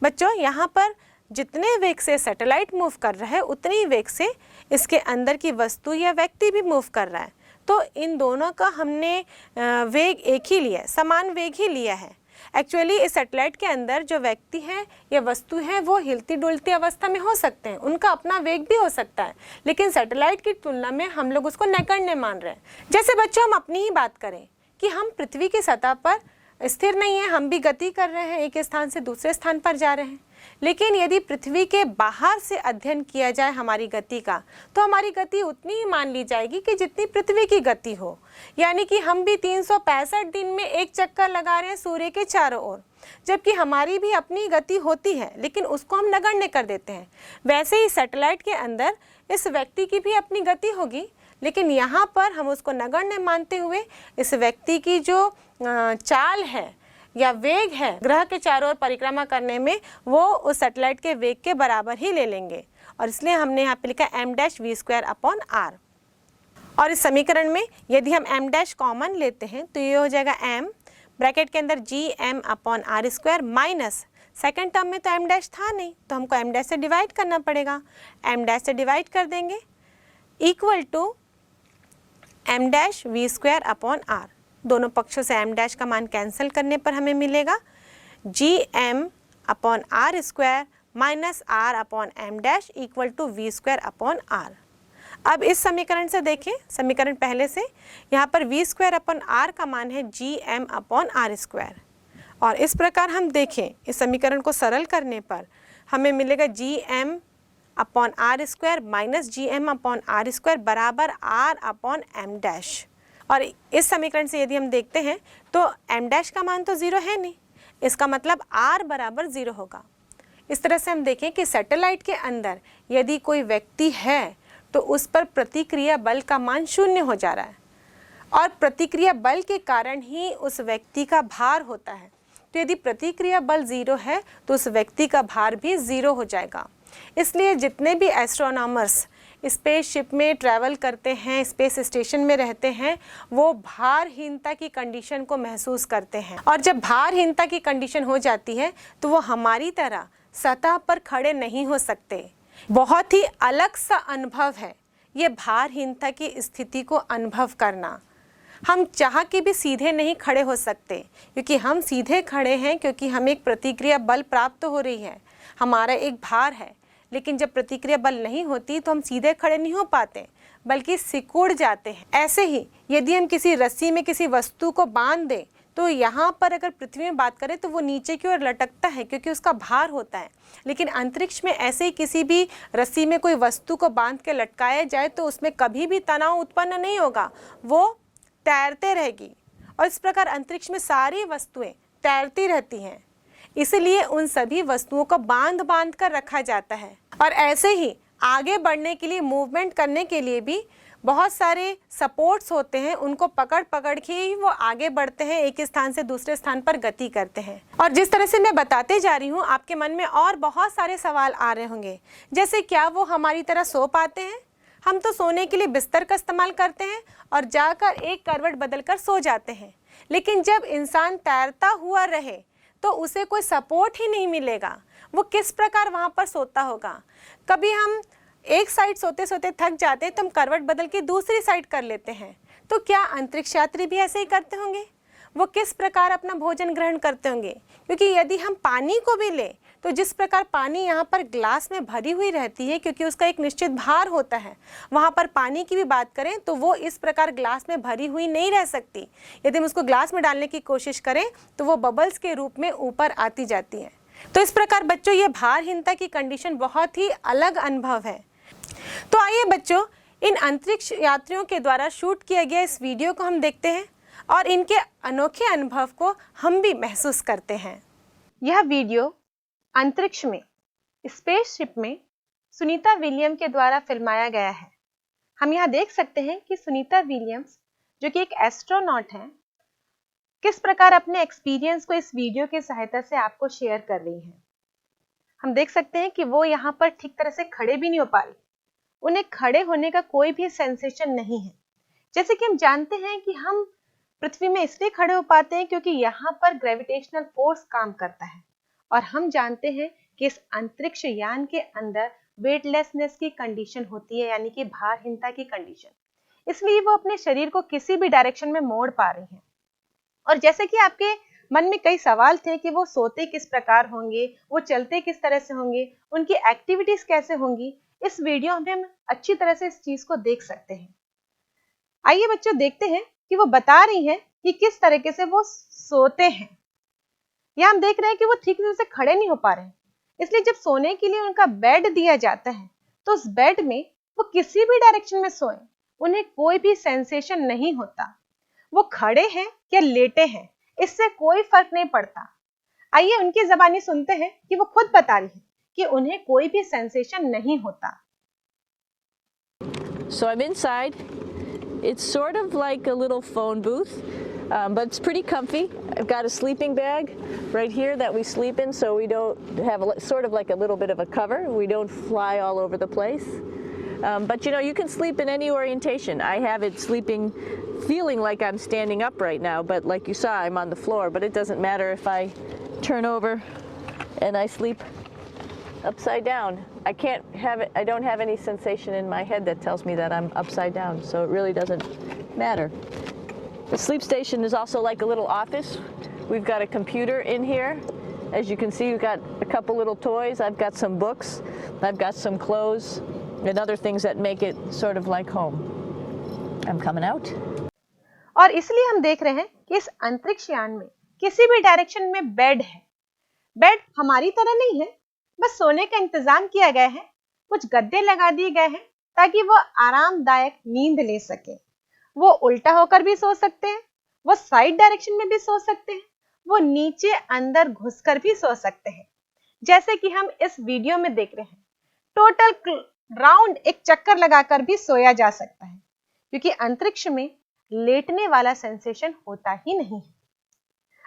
Speaker 1: बच्चों यहाँ पर जितने वेग से सैटेलाइट मूव कर रहा है उतनी वेग से इसके अंदर की वस्तु या व्यक्ति भी मूव कर रहा है। तो इन दोनों का हमने वेग एक ही लिया है, समान वेग ही लिया है। एक्चुअली इस सैटेलाइट के अंदर जो व्यक्ति है या वस्तु है वो हिलती डुलती अवस्था में हो सकते हैं, उनका अपना वेग भी हो सकता है, लेकिन सैटेलाइट की तुलना में हम लोग उसको नगण्य मान रहे हैं। जैसे बच्चों हम अपनी ही बात करें कि हम पृथ्वी की सतह पर स्थिर नहीं है, हम भी गति कर रहे हैं, एक स्थान से दूसरे स्थान पर जा रहे हैं। लेकिन यदि पृथ्वी के बाहर से अध्ययन किया जाए हमारी गति का, तो हमारी गति उतनी ही मान ली जाएगी कि जितनी पृथ्वी की गति हो। यानी कि हम भी 365 दिन में एक चक्कर लगा रहे हैं सूर्य के चारों ओर, जबकि हमारी भी अपनी गति होती है लेकिन उसको हम नगण्य कर देते हैं। वैसे ही सैटेलाइट के अंदर इस व्यक्ति की भी अपनी गति होगी, लेकिन यहाँ पर हम उसको नगण्य मानते हुए इस व्यक्ति की जो चाल है या वेग है ग्रह के चारों ओर परिक्रमा करने में, वो उस सैटेलाइट के वेग के बराबर ही ले लेंगे। और इसलिए हमने यहाँ पे लिखा m dash v square upon r। और इस समीकरण में यदि हम m डैश कॉमन लेते हैं तो ये हो जाएगा m ब्रैकेट के अंदर gm upon r square minus second term में तो m डैश था नहीं, तो हमको m डैश से डिवाइड करना पड़ेगा। m डैश से डिवाइड कर देंगे equal to m dash v square upon r। दोनों पक्षों से m डैश का मान कैंसिल करने पर हमें मिलेगा gm upon r square minus r upon m dash equal to v square upon r। अब इस समीकरण से देखें, समीकरण पहले से यहाँ पर वी स्क्वायर अपॉन r का मान है gm अपॉन r स्क्वायर, और इस प्रकार हम देखें इस समीकरण को सरल करने पर हमें मिलेगा gm upon r square minus gm upon r square बराबर r अपॉन m डैश। और इस समीकरण से यदि हम देखते हैं तो m डैश का मान तो ज़ीरो है नहीं, इसका मतलब r बराबर ज़ीरो होगा। इस तरह से हम देखें कि सैटेलाइट के अंदर यदि कोई व्यक्ति है तो उस पर प्रतिक्रिया बल का मान शून्य हो जा रहा है, और प्रतिक्रिया बल के कारण ही उस व्यक्ति का भार होता है। तो यदि प्रतिक्रिया बल ज़ीरो है तो उस व्यक्ति का भार भी ज़ीरो हो जाएगा। इसलिए जितने भी एस्ट्रोनॉमर्स स्पेसशिप में ट्रैवल करते हैं, स्पेस स्टेशन में रहते हैं, वो भारहीनता की कंडीशन को महसूस करते हैं, और जब भारहीनता की कंडीशन हो जाती है तो वो हमारी तरह सतह पर खड़े नहीं हो सकते। बहुत ही अलग सा अनुभव है ये भारहीनता की स्थिति को अनुभव करना। हम चाह के भी सीधे नहीं खड़े हो सकते, क्योंकि हम सीधे खड़े हैं क्योंकि हमें एक प्रतिक्रिया बल प्राप्त हो रही है, हमारा एक भार है। लेकिन जब प्रतिक्रिया बल नहीं होती तो हम सीधे खड़े नहीं हो पाते, बल्कि सिकुड़ जाते हैं। ऐसे ही यदि हम किसी रस्सी में किसी वस्तु को बांध दें तो यहाँ पर अगर पृथ्वी में बात करें तो वो नीचे की ओर लटकता है क्योंकि उसका भार होता है। लेकिन अंतरिक्ष में ऐसे ही किसी भी रस्सी में कोई वस्तु को बांध के लटकाया जाए तो उसमें कभी भी तनाव उत्पन्न नहीं होगा, वो तैरते रहेगी। और इस प्रकार अंतरिक्ष में सारी वस्तुएं तैरती रहती हैं, इसलिए उन सभी वस्तुओं को बांध बांध कर रखा जाता है। और ऐसे ही आगे बढ़ने के लिए, मूवमेंट करने के लिए भी बहुत सारे सपोर्ट्स होते हैं, उनको पकड़ पकड़ के ही वो आगे बढ़ते हैं, एक स्थान से दूसरे स्थान पर गति करते हैं। और जिस तरह से मैं बताते जा रही हूँ आपके मन में और बहुत सारे सवाल आ रहे होंगे, जैसे क्या वो हमारी तरह सो पाते हैं? हम तो सोने के लिए बिस्तर का इस्तेमाल करते हैं और जाकर एक करवट बदलकर सो जाते हैं। लेकिन जब इंसान तैरता हुआ रहे तो उसे कोई सपोर्ट ही नहीं मिलेगा, वो किस प्रकार वहाँ पर सोता होगा। कभी हम एक साइड सोते सोते थक जाते हैं तो हम करवट बदल के दूसरी साइड कर लेते हैं। तो क्या अंतरिक्ष यात्री भी ऐसे ही करते होंगे? वो किस प्रकार अपना भोजन ग्रहण करते होंगे? क्योंकि यदि हम पानी को भी लें तो जिस प्रकार पानी यहाँ पर ग्लास में भरी हुई रहती है, क्योंकि उसका एक निश्चित भार होता है, वहाँ पर पानी की भी बात करें तो वो इस प्रकार ग्लास में भरी हुई नहीं रह सकती। यदि हम उसको ग्लास में डालने की कोशिश करें तो वो बबल्स के रूप में ऊपर आती जाती है। तो इस प्रकार बच्चों ये भारहीनता की कंडीशन बहुत ही अलग अनुभव है। तो आइए बच्चों, इन अंतरिक्ष यात्रियों के द्वारा शूट किया गया इस वीडियो को हम देखते हैं और इनके अनोखे अनुभव को हम भी महसूस करते हैं। यह वीडियो अंतरिक्ष में, स्पेसशिप में सुनीता विलियम के द्वारा फिल्माया गया है। हम यहाँ देख सकते हैं कि सुनीता विलियम्स, जो कि एक एस्ट्रोनॉट हैं, किस प्रकार अपने एक्सपीरियंस को इस वीडियो की सहायता से आपको शेयर कर रही हैं। हम देख सकते हैं कि वो यहाँ पर ठीक तरह से खड़े भी नहीं हो पा रही, उन्हें खड़े होने का कोई भी सेंसेशन नहीं है। जैसे कि हम जानते हैं कि हम पृथ्वी में इसलिए खड़े हो पाते हैं क्योंकि यहाँ पर ग्रेविटेशनल फोर्स काम करता है, और हम जानते हैं कि इस अंतरिक्ष यान के अंदर वेटलेसनेस की कंडीशन होती है, यानी कि भारहीनता की कंडीशन। इसलिए वो अपने शरीर को किसी भी डायरेक्शन में मोड़ पा रही हैं। और जैसे कि आपके मन में कई सवाल थे कि वो सोते किस प्रकार होंगे, वो चलते किस तरह से होंगे, उनकी एक्टिविटीज कैसे होंगी, इस वीडियो में हम अच्छी तरह से इस चीज को देख सकते हैं। आइए बच्चों देखते हैं कि वो बता रही हैं कि किस तरीके से वो सोते हैं। यहाँ हम देख रहे हैं कि वो ठीक से खड़े नहीं हो पा रहे हैं, इसलिए जब सोने के लिए उनका बेड दिया जाता है तो उस बेड में वो किसी भी डायरेक्शन में सोए, उन्हें कोई भी सेंसेशन नहीं होता। वो खड़े हैं या लेटे हैं, इससे कोई फर्क नहीं पड़ता। आइए उनकी ज़बानी सुनते हैं कि वो खुद बता रही है कि उन्हें कोई भी सेंसेशन नहीं होता।
Speaker 3: So I'm inside. It's sort of like a little phone booth, but it's pretty comfy. I've got a sleeping bag right here that we sleep in, so we don't have sort of like a little bit of a cover. We don't fly all over the place. But you know, you can sleep in any orientation. I have it sleeping, feeling like I'm standing up right now, but like you saw, I'm on the floor. But it doesn't matter if I turn over and I sleep upside down. I don't have any sensation in my head that tells me that I'm upside down, so it really doesn't matter. The sleep station is also like a little office. We've got a computer in here. As you can see, we've got a couple little toys. I've got some books. I've got some clothes and other things that make it sort of like home. I'm coming out.
Speaker 1: और इसलिए हम देख रहे हैं कि इस अंतरिक्ष यान में किसी भी डायरेक्शन में बेड है। बेड हमारी तरह नहीं है, बस सोने का इंतजाम किया गया है। कुछ गद्दे लगा दिए गए हैं ताकि वो आरामदायक नींद ले सके। वो उल्टा होकर भी सो सकते हैं, वो साइड डायरेक्शन में भी सो सकते हैं, वो नीचे अंदर घुसकर भी सो सकते हैं, जैसे कि हम इस वीडियो में देख रहे हैं। टोटल राउंड एक चक्कर लगाकर भी सोया जा सकता है, क्योंकि अंतरिक्ष में लेटने वाला सेंसेशन होता ही नहीं है।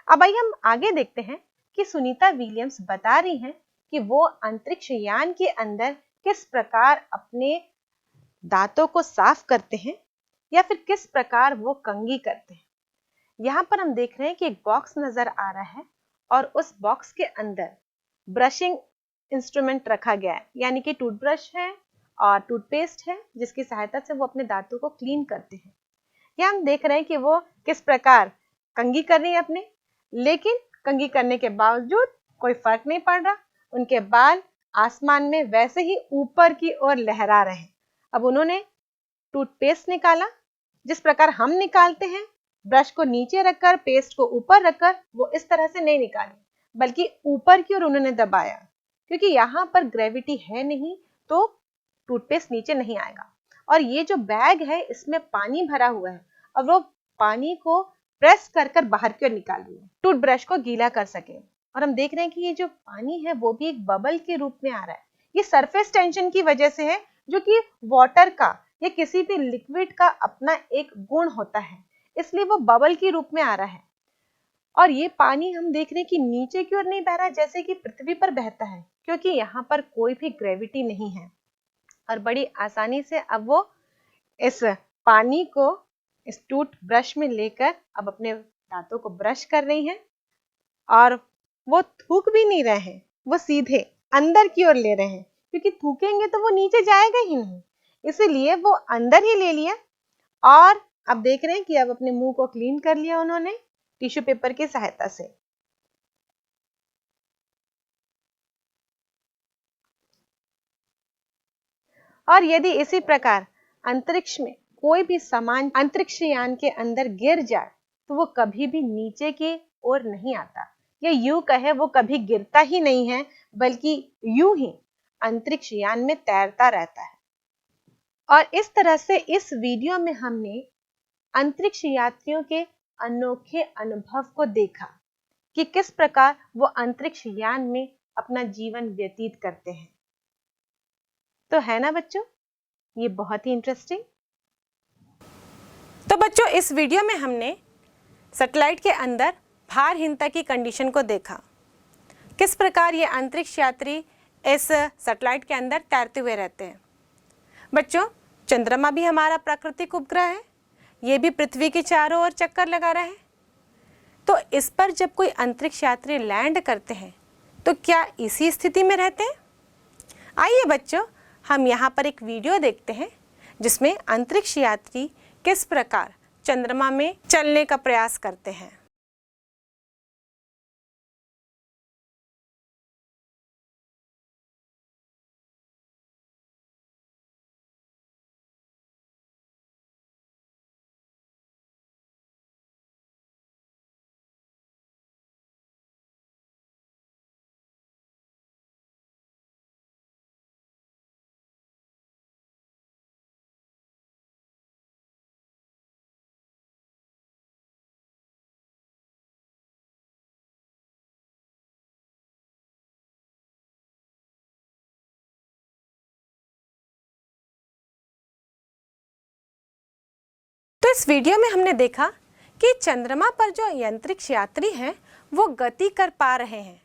Speaker 1: अब आइए हम आगे देखते हैं कि सुनीता विलियम्स बता रही हैं कि वो अंतरिक्ष यान के अंदर किस प्रकार अपने दांतों को साफ करते हैं या फिर किस प्रकार वो कंघी करते हैं। यहाँ पर हम देख रहे हैं कि एक बॉक्स नजर आ रहा है और उस बॉक्स के अंदर ब्रशिंग इंस्ट्रूमेंट रखा गया है, यानी कि टूथब्रश है और टूथपेस्ट है, जिसकी सहायता से वो अपने दांतों को क्लीन करते हैं। यहाँ हम देख रहे हैं कि वो किस प्रकार कंघी कर रही है अपने, लेकिन कंघी करने के बावजूद कोई फर्क नहीं पड़ रहा। उनके बाल आसमान में वैसे ही ऊपर की ओर लहरा रहे हैं। अब उन्होंने टूथपेस्ट निकाला, जिस प्रकार हम निकालते हैं, ब्रश को नीचे रखकर पेस्ट को ऊपर रखकर, वो इस तरह से नहीं निकाली, बल्कि ऊपर की ओर उन्होंने दबाया, क्योंकि यहाँ पर ग्रेविटी है नहीं तो टूथपेस्ट नीचे नहीं आएगा। और ये जो बैग है इसमें पानी भरा हुआ है और वो पानी को प्रेस कर कर बाहर की ओर निकाल रही है, टूथब्रश को गीला कर सके। और हम देख रहे हैं कि ये जो पानी है वो भी एक बबल के रूप में आ रहा है। ये सरफेस टेंशन की वजह से है, जो कि वाटर का या किसी भी लिक्विड का अपना एक गुण होता है, इसलिए वो बबल के रूप में आ रहा है। और ये पानी हम देख रहे हैं कि नीचे की ओर नहीं बह रहा जैसे कि पृथ्वी पर बहता है, क्योंकि यहाँ पर कोई भी ग्रेविटी नहीं है। और बड़ी आसानी से अब वो इस पानी को इस टूथ ब्रश में लेकर अब अपने दांतों को ब्रश कर रही हैं, और वो थूक भी नहीं रहे हैं, वो सीधे अंदर की ओर ले रहे हैं, क्योंकि थूकेंगे तो वो नीचे जाएगा ही नहीं, इसीलिए वो अंदर ही ले लिया। और अब देख रहे हैं कि अब अपने मुंह को क्लीन कर लिया उन्होंने टिश्यू पेपर की सहायता से। और यदि इसी प्रकार अंतरिक्ष में कोई भी सामान अंतरिक्ष यान के अंदर गिर जाए तो वो कभी भी नीचे की ओर नहीं आता, या यूं कहे वो कभी गिरता ही नहीं है, बल्कि यूं ही अंतरिक्ष यान में तैरता रहता है। और इस तरह से इस वीडियो में हमने अंतरिक्ष यात्रियों के अनोखे अनुभव को देखा कि किस प्रकार वो अंतरिक्ष यान में अपना जीवन व्यतीत करते हैं। तो है ना बच्चों, ये बहुत ही इंटरेस्टिंग। तो बच्चों, इस वीडियो में हमने सैटेलाइट के अंदर भारहीनता की कंडीशन को देखा, किस प्रकार ये अंतरिक्ष यात्री इस सैटेलाइट के अंदर तैरते हुए रहते हैं। बच्चों, चंद्रमा भी हमारा प्राकृतिक उपग्रह है, ये भी पृथ्वी के चारों ओर चक्कर लगा रहा है। तो इस पर जब कोई अंतरिक्ष यात्री लैंड करते हैं तो क्या इसी स्थिति में रहते हैं? आइए बच्चों, हम यहाँ पर एक वीडियो देखते हैं जिसमें अंतरिक्ष यात्री किस प्रकार चंद्रमा में चलने का प्रयास करते हैं। तो इस वीडियो में हमने देखा कि चंद्रमा पर जो अंतरिक्ष यात्री हैं वो गति कर पा रहे हैं।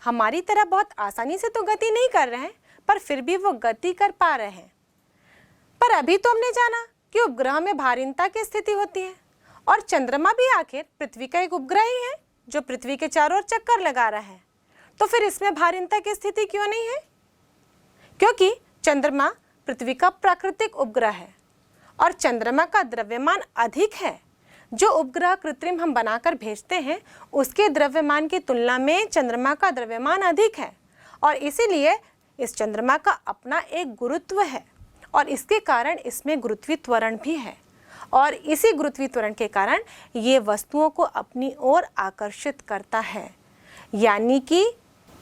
Speaker 1: हमारी तरह बहुत आसानी से तो गति नहीं कर रहे हैं, पर फिर भी वो गति कर पा रहे हैं। पर अभी तो हमने जाना कि उपग्रह में भारहीनता की स्थिति होती है, और चंद्रमा भी आखिर पृथ्वी का एक उपग्रह ही है जो पृथ्वी के चारों ओर चक्कर लगा रहा है। तो फिर इसमें भारहीनता की स्थिति क्यों नहीं है? क्योंकि चंद्रमा पृथ्वी का प्राकृतिक उपग्रह है और चंद्रमा का द्रव्यमान अधिक है। जो उपग्रह कृत्रिम हम बनाकर भेजते हैं उसके द्रव्यमान की तुलना में चंद्रमा का द्रव्यमान अधिक है और इसीलिए इस चंद्रमा का अपना एक गुरुत्व है और इसके कारण इसमें गुरुत्वीय त्वरण भी है और इसी गुरुत्वीय त्वरण के कारण ये वस्तुओं को अपनी ओर आकर्षित करता है, यानी कि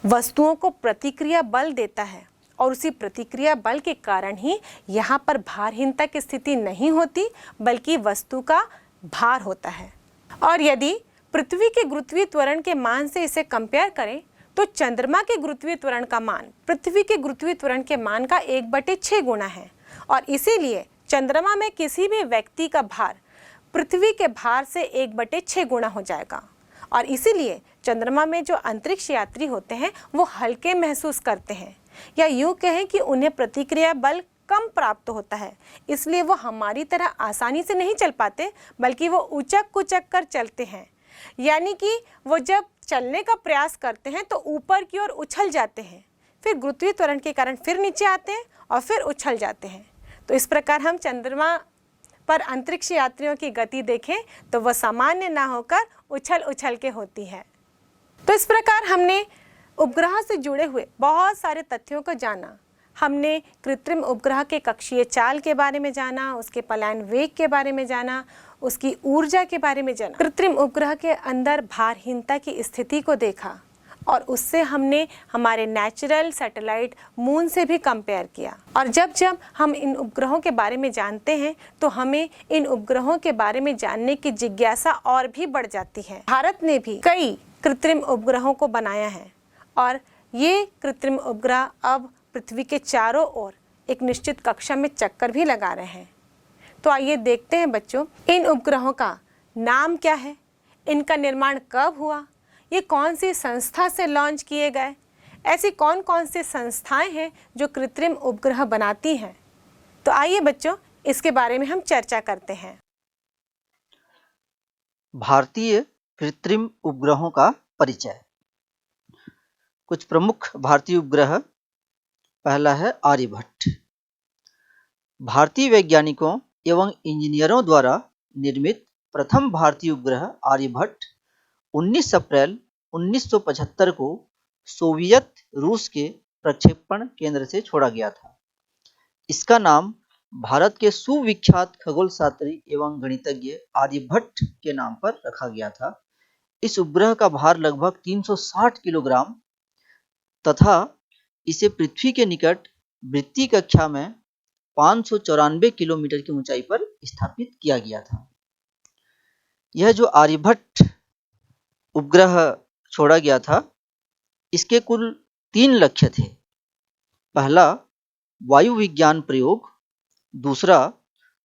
Speaker 1: वस्तुओं को प्रतिक्रिया बल देता है और उसी प्रतिक्रिया बल के कारण ही यहाँ पर भारहीनता की स्थिति नहीं होती बल्कि वस्तु का भार होता है। और यदि पृथ्वी के गुरुत्वीय त्वरण के मान से इसे कंपेयर करें तो चंद्रमा के गुरुत्वीय त्वरण का मान पृथ्वी के गुरुत्वीय त्वरण के मान का 1/6 गुना है और इसीलिए चंद्रमा में किसी भी व्यक्ति का भार पृथ्वी के भार से 1/6 गुना हो जाएगा और इसीलिए चंद्रमा में जो अंतरिक्ष यात्री होते हैं वो हल्के महसूस करते हैं या यूँ कहें कि उन्हें प्रतिक्रिया बल कम प्राप्त होता है, इसलिए वो हमारी तरह आसानी से नहीं चल पाते बल्कि वो उचक कुचक कर चलते हैं, यानी कि वो जब चलने का प्रयास करते हैं तो ऊपर की ओर उछल जाते हैं, फिर गुरुत्वीय त्वरण के कारण फिर नीचे आते हैं और फिर उछल जाते हैं। तो इस प्रकार हम चंद्रमा पर अंतरिक्ष यात्रियों की गति देखें तो वह सामान्य ना होकर उछल उछल के होती है। तो इस प्रकार हमने उपग्रह से जुड़े हुए बहुत सारे तथ्यों को जाना। हमने कृत्रिम उपग्रह के कक्षीय चाल के बारे में जाना, उसके पलायन वेग के बारे में जाना, उसकी ऊर्जा के बारे में जाना। कृत्रिम उपग्रह के अंदर भारहीनता की स्थिति को देखा और उससे हमने हमारे नेचुरल सैटेलाइट मून से भी कंपेयर किया। और जब जब हम इन उपग्रहों के बारे में जानते हैं तो हमें इन उपग्रहों के बारे में जानने की जिज्ञासा और भी बढ़ जाती है। भारत ने भी कई कृत्रिम उपग्रहों को बनाया है और ये कृत्रिम उपग्रह अब पृथ्वी के चारों ओर एक निश्चित कक्षा में चक्कर भी लगा रहे हैं। तो आइए देखते हैं बच्चों, इन उपग्रहों का नाम क्या है, इनका निर्माण कब हुआ, ये कौन सी संस्था से लॉन्च किए गए, ऐसी कौन कौन सी संस्थाएं हैं जो कृत्रिम उपग्रह बनाती हैं। तो आइए बच्चों इसके बारे में हम चर्चा करते हैं।
Speaker 2: भारतीय कृत्रिम उपग्रहों का परिचय। कुछ प्रमुख भारतीय उपग्रह। पहला है आर्यभट्ट। भारतीय वैज्ञानिकों एवं इंजीनियरों द्वारा निर्मित प्रथम भारतीय उपग्रह आर्यभट्ट 19 अप्रैल 1975 को सोवियत रूस के प्रक्षेपण केंद्र से छोड़ा गया था। इसका नाम भारत के सुविख्यात खगोल शास्त्री एवं गणितज्ञ आर्यभट्ट के नाम पर रखा गया था। इस उपग्रह का भार लगभग 360 किलोग्राम तथा इसे पृथ्वी के निकट वृत्तीय कक्षा में 594 किलोमीटर की ऊंचाई पर स्थापित किया गया था। यह जो आर्यभट्ट उपग्रह छोड़ा गया था, इसके कुल 3 लक्ष्य थे। पहला वायु विज्ञान प्रयोग, दूसरा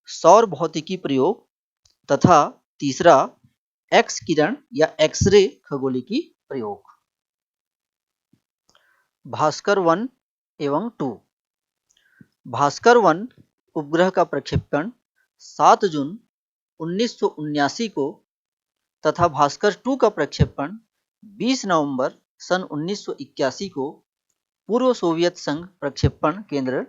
Speaker 2: सौर भौतिकी प्रयोग तथा तीसरा एक्स किरण या एक्सरे खगोलिकी प्रयोग। भास्कर 1 एवं 2। भास्कर 1 उपग्रह का प्रक्षेपण 7 जून 1979 को तथा भास्कर 2 का प्रक्षेपण 20 नवंबर सन 1981 को पूर्व सोवियत संघ प्रक्षेपण केंद्र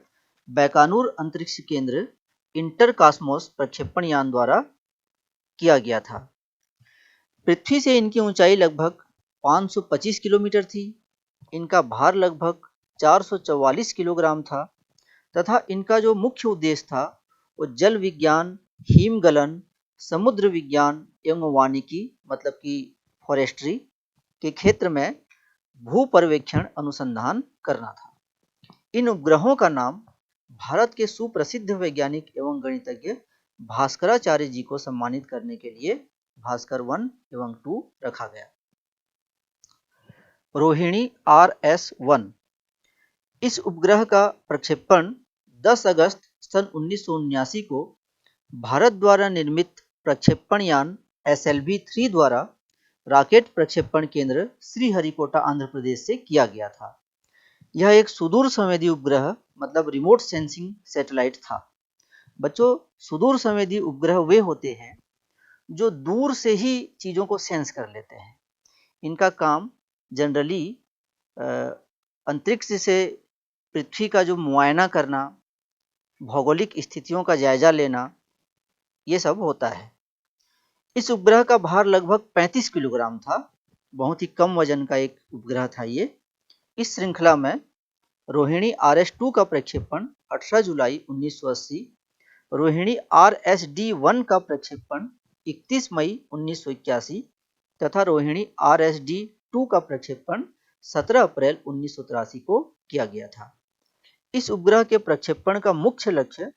Speaker 2: बैकानूर अंतरिक्ष केंद्र इंटरकॉस्मोस प्रक्षेपण यान द्वारा किया गया था। पृथ्वी से इनकी ऊंचाई लगभग 525 किलोमीटर थी। इनका भार लगभग 444 किलोग्राम था तथा इनका जो मुख्य उद्देश्य था वो जल विज्ञान, हिमगलन, समुद्र विज्ञान एवं वानिकी मतलब कि फॉरेस्ट्री के क्षेत्र में भू पर्यवेक्षण अनुसंधान करना था। इन उपग्रहों का नाम भारत के सुप्रसिद्ध वैज्ञानिक एवं गणितज्ञ भास्कराचार्य जी को सम्मानित करने के लिए भास्कर 1 एवं 2 रखा गया। रोहिणी RS-1। इस उपग्रह का प्रक्षेपण 10 अगस्त सन 1979 को भारत द्वारा निर्मित प्रक्षेपण यान SLV-3 द्वारा रॉकेट प्रक्षेपण केंद्र श्रीहरिकोटा आंध्र प्रदेश से किया गया था। यह एक सुदूर संवेदी उपग्रह मतलब रिमोट सेंसिंग सैटेलाइट था। बच्चों, सुदूर संवेदी उपग्रह वे होते हैं जो दूर से ही चीजों को सेंस कर लेते हैं। इनका काम जनरली अंतरिक्ष से पृथ्वी का जो मुआयना करना, भौगोलिक स्थितियों का जायजा लेना, ये सब होता है। इस उपग्रह का भार लगभग 35 किलोग्राम था। बहुत ही कम वजन का एक उपग्रह था ये। इस श्रृंखला में रोहिणी RS-2 का प्रक्षेपण 18 जुलाई 1980, रोहिणी RSD-1 का प्रक्षेपण 31 मई 1981 तथा रोहिणी RSD-2 का प्रक्षेपण 17 अप्रैल 1983 को किया गया था। इस उपग्रह के प्रक्षेपण का मुख्य लक्ष्य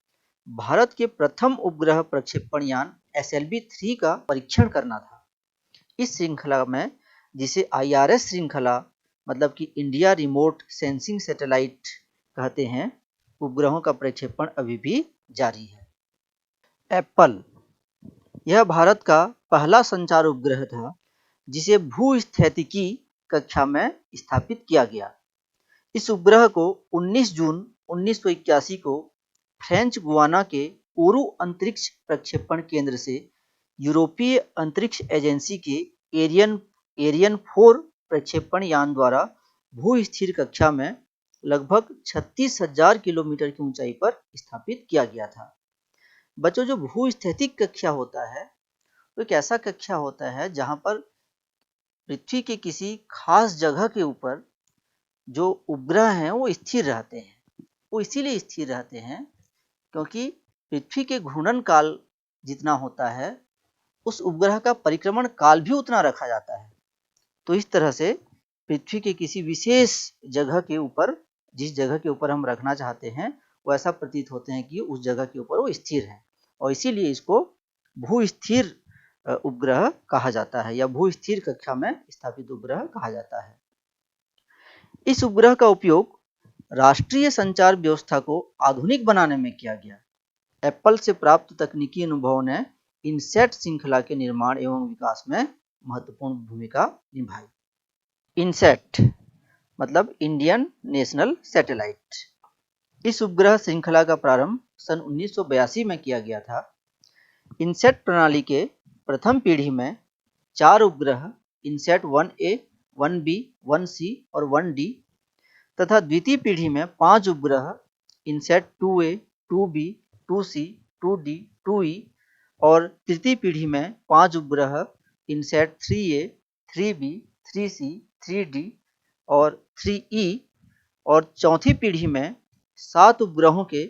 Speaker 2: भारत के प्रथम उपग्रह प्रक्षेपण यान SLV-3 का परीक्षण करना था। इस श्रृंखला में, जिसे IRS श्रृंखला मतलब कि इंडिया रिमोट सेंसिंग सैटेलाइट कहते हैं, उपग्रहों का प्रक्षेपण अभी भी जारी है। एप्पल, यह भारत का पहला संचार उपग्रह था जिसे भूस्थैतिकी कक्षा में स्थापित किया गया। इस उपग्रह को 19 जून 1981 को फ्रेंच गुयाना के कोरू अंतरिक्ष प्रक्षेपण केंद्र से यूरोपीय अंतरिक्ष एजेंसी के एरियन 4 प्रक्षेपण यान द्वारा भू-स्थिर कक्षा में लगभग 36,000 किलोमीटर की ऊंचाई पर स्थापित किया गया था। बच्चों, जो भू-स्थैतिक कक्षा होता है वो एक ऐसा कक्षा होता है जहां पर पृथ्वी के किसी खास जगह के ऊपर जो उपग्रह हैं वो स्थिर रहते हैं। वो इसीलिए स्थिर रहते हैं क्योंकि पृथ्वी के घूर्णन काल जितना होता है उस उपग्रह का परिक्रमण काल भी उतना रखा जाता है। तो इस तरह से पृथ्वी के किसी विशेष जगह के ऊपर, जिस जगह के ऊपर हम रखना चाहते हैं, वो ऐसा प्रतीत होते हैं कि उस जगह के ऊपर वो स्थिर है और इसीलिए इसको भू-स्थिर उपग्रह कहा जाता है या भू-स्थिर कक्षा में स्थापित उपग्रह कहा जाता है। इस उपग्रह का उपयोग राष्ट्रीय संचार व्यवस्था को आधुनिक बनाने में किया गया। एप्पल से प्राप्त तकनीकी अनुभवों ने इनसैट श्रृंखला के निर्माण एवं विकास में महत्वपूर्ण भूमिका निभाई। इनसैट मतलब इंडियन नेशनल सैटेलाइट। इस उपग्रह श्रृंखला का प्रारंभ सन 1982 में किया गया था। इनसैट प्रणाली के प्रथम पीढ़ी में 4 उपग्रह इनसैट 1A, 1B, 1C और 1D तथा द्वितीय पीढ़ी में 5 उपग्रह INSAT 2A, 2B, 2C, 2D, 2E और तृतीय पीढ़ी में 5 उपग्रह INSAT 3A, 3B, 3C, 3D और 3E और चौथी पीढ़ी में 7 उपग्रहों के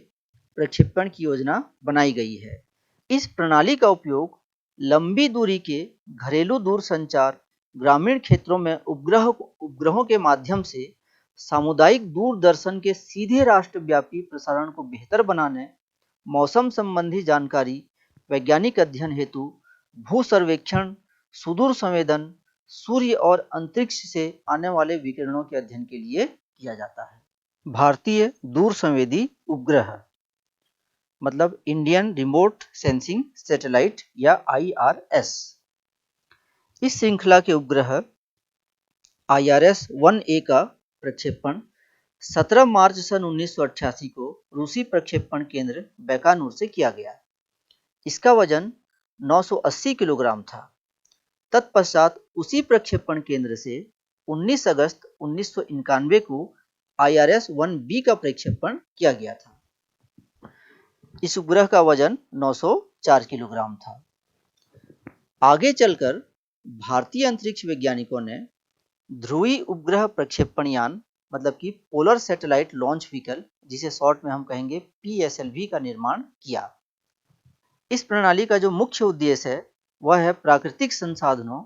Speaker 2: प्रक्षेपण की योजना बनाई गई है। इस प्रणाली का उपयोग लंबी दूरी के घरेलू दूरसंचार, ग्रामीण क्षेत्रों में उपग्रहों के माध्यम से सामुदायिक दूरदर्शन के सीधे राष्ट्रव्यापी प्रसारण को बेहतर बनाने, मौसम संबंधी जानकारी, वैज्ञानिक अध्ययन हेतु, भू सर्वेक्षण, सुदूर संवेदन, सूर्य और अंतरिक्ष से आने वाले विकिरणों के अध्ययन के लिए किया जाता है। भारतीय दूरसंवेदी उपग्रह मतलब इंडियन रिमोट सेंसिंग सैटेलाइट या IRS। इस श्रृंखला के उपग्रह IRS-1A का प्रक्षेपण 17 मार्च सन 1988 को रूसी प्रक्षेपण केंद्र बैकानूर से किया गया। इसका वजन 980 किलोग्राम था। तत्पश्चात उसी प्रक्षेपण केंद्र से 19 अगस्त 1991 को IRS-1B का प्रक्षेपण किया गया था। इस उपग्रह का वजन 904 किलोग्राम था। आगे चलकर भारतीय अंतरिक्ष वैज्ञानिकों ने ध्रुवीय उपग्रह प्रक्षेपण यान मतलब कि पोलर सैटेलाइट लॉन्च व्हीकल, जिसे शॉर्ट में हम कहेंगे PSLV का निर्माण किया। इस प्रणाली का जो मुख्य उद्देश्य है वह है प्राकृतिक संसाधनों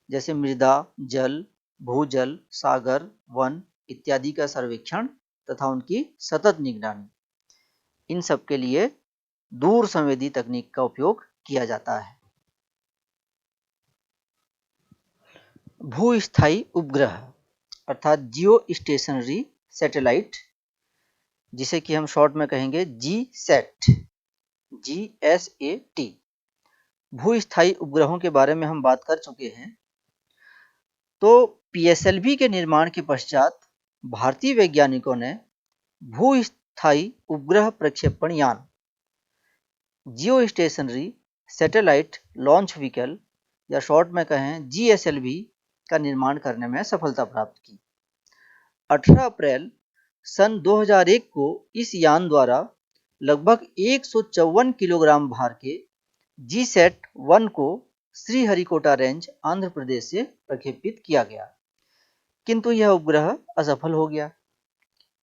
Speaker 2: जैसे मृदा, जल, भूजल, सागर, वन इत्यादि का सर्वेक्षण तथा उनकी सतत निगरानी। इन सब के लिए दूर संवेदी तकनीक का उपयोग किया जाता है। भूस्थायी उपग्रह अर्थात जियो स्टेशनरी सैटेलाइट, जिसे कि हम शॉर्ट में कहेंगे GSAT, GSAT। भूस्थायी उपग्रहों के बारे में हम बात कर चुके हैं। तो PSLV के निर्माण के पश्चात भारतीय वैज्ञानिकों ने भूस्थायी उपग्रह प्रक्षेपण यान जियो स्टेशनरी सैटेलाइट लॉन्च व्हीकल या शॉर्ट में कहें GSLV का निर्माण करने में सफलता प्राप्त की। 18 अप्रैल सन 2001 को इस यान द्वारा लगभग 154 किलोग्राम भार के GSAT-1 को श्रीहरिकोटा रेंज आंध्र प्रदेश से प्रक्षेपित किया गया, किंतु यह उपग्रह असफल हो गया।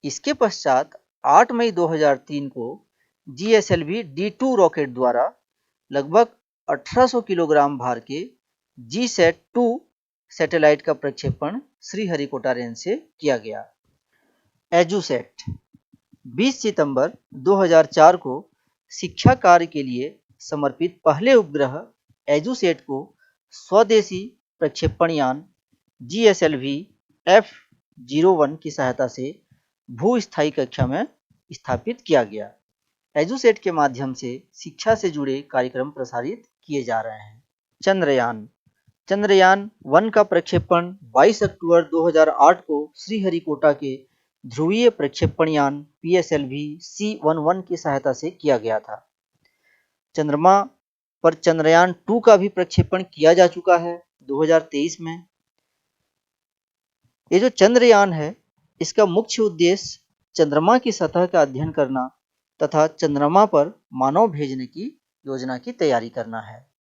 Speaker 2: इसके पश्चात 8 मई 2003 को GSLV D2 रॉकेट द्वारा लगभग 1800 किलोग्राम भार के GSAT-2 सैटेलाइट का प्रक्षेपण श्रीहरिकोटा रेंज से किया गया। एजुसेट 20 सितंबर 2004 को शिक्षा कार्य के लिए समर्पित पहले उपग्रह एजुसेट को स्वदेशी प्रक्षेपण यान GSLV F01 की सहायता से भूस्थायी कक्षा में स्थापित किया गया। एजुसेट के माध्यम से शिक्षा से जुड़े कार्यक्रम प्रसारित किए जा रहे हैं। चंद्रयान 1 का प्रक्षेपण 22 अक्टूबर 2008 को श्रीहरिकोटा के ध्रुवीय प्रक्षेपण यान PSLV C11 की सहायता से किया गया था। चंद्रमा पर चंद्रयान 2 का भी प्रक्षेपण किया जा चुका है 2023 में। ये जो चंद्रयान है, इसका मुख्य उद्देश्य चंद्रमा की सतह का अध्ययन करना तथा चंद्रमा पर मानव भेजने की योजना की तैयारी करना है।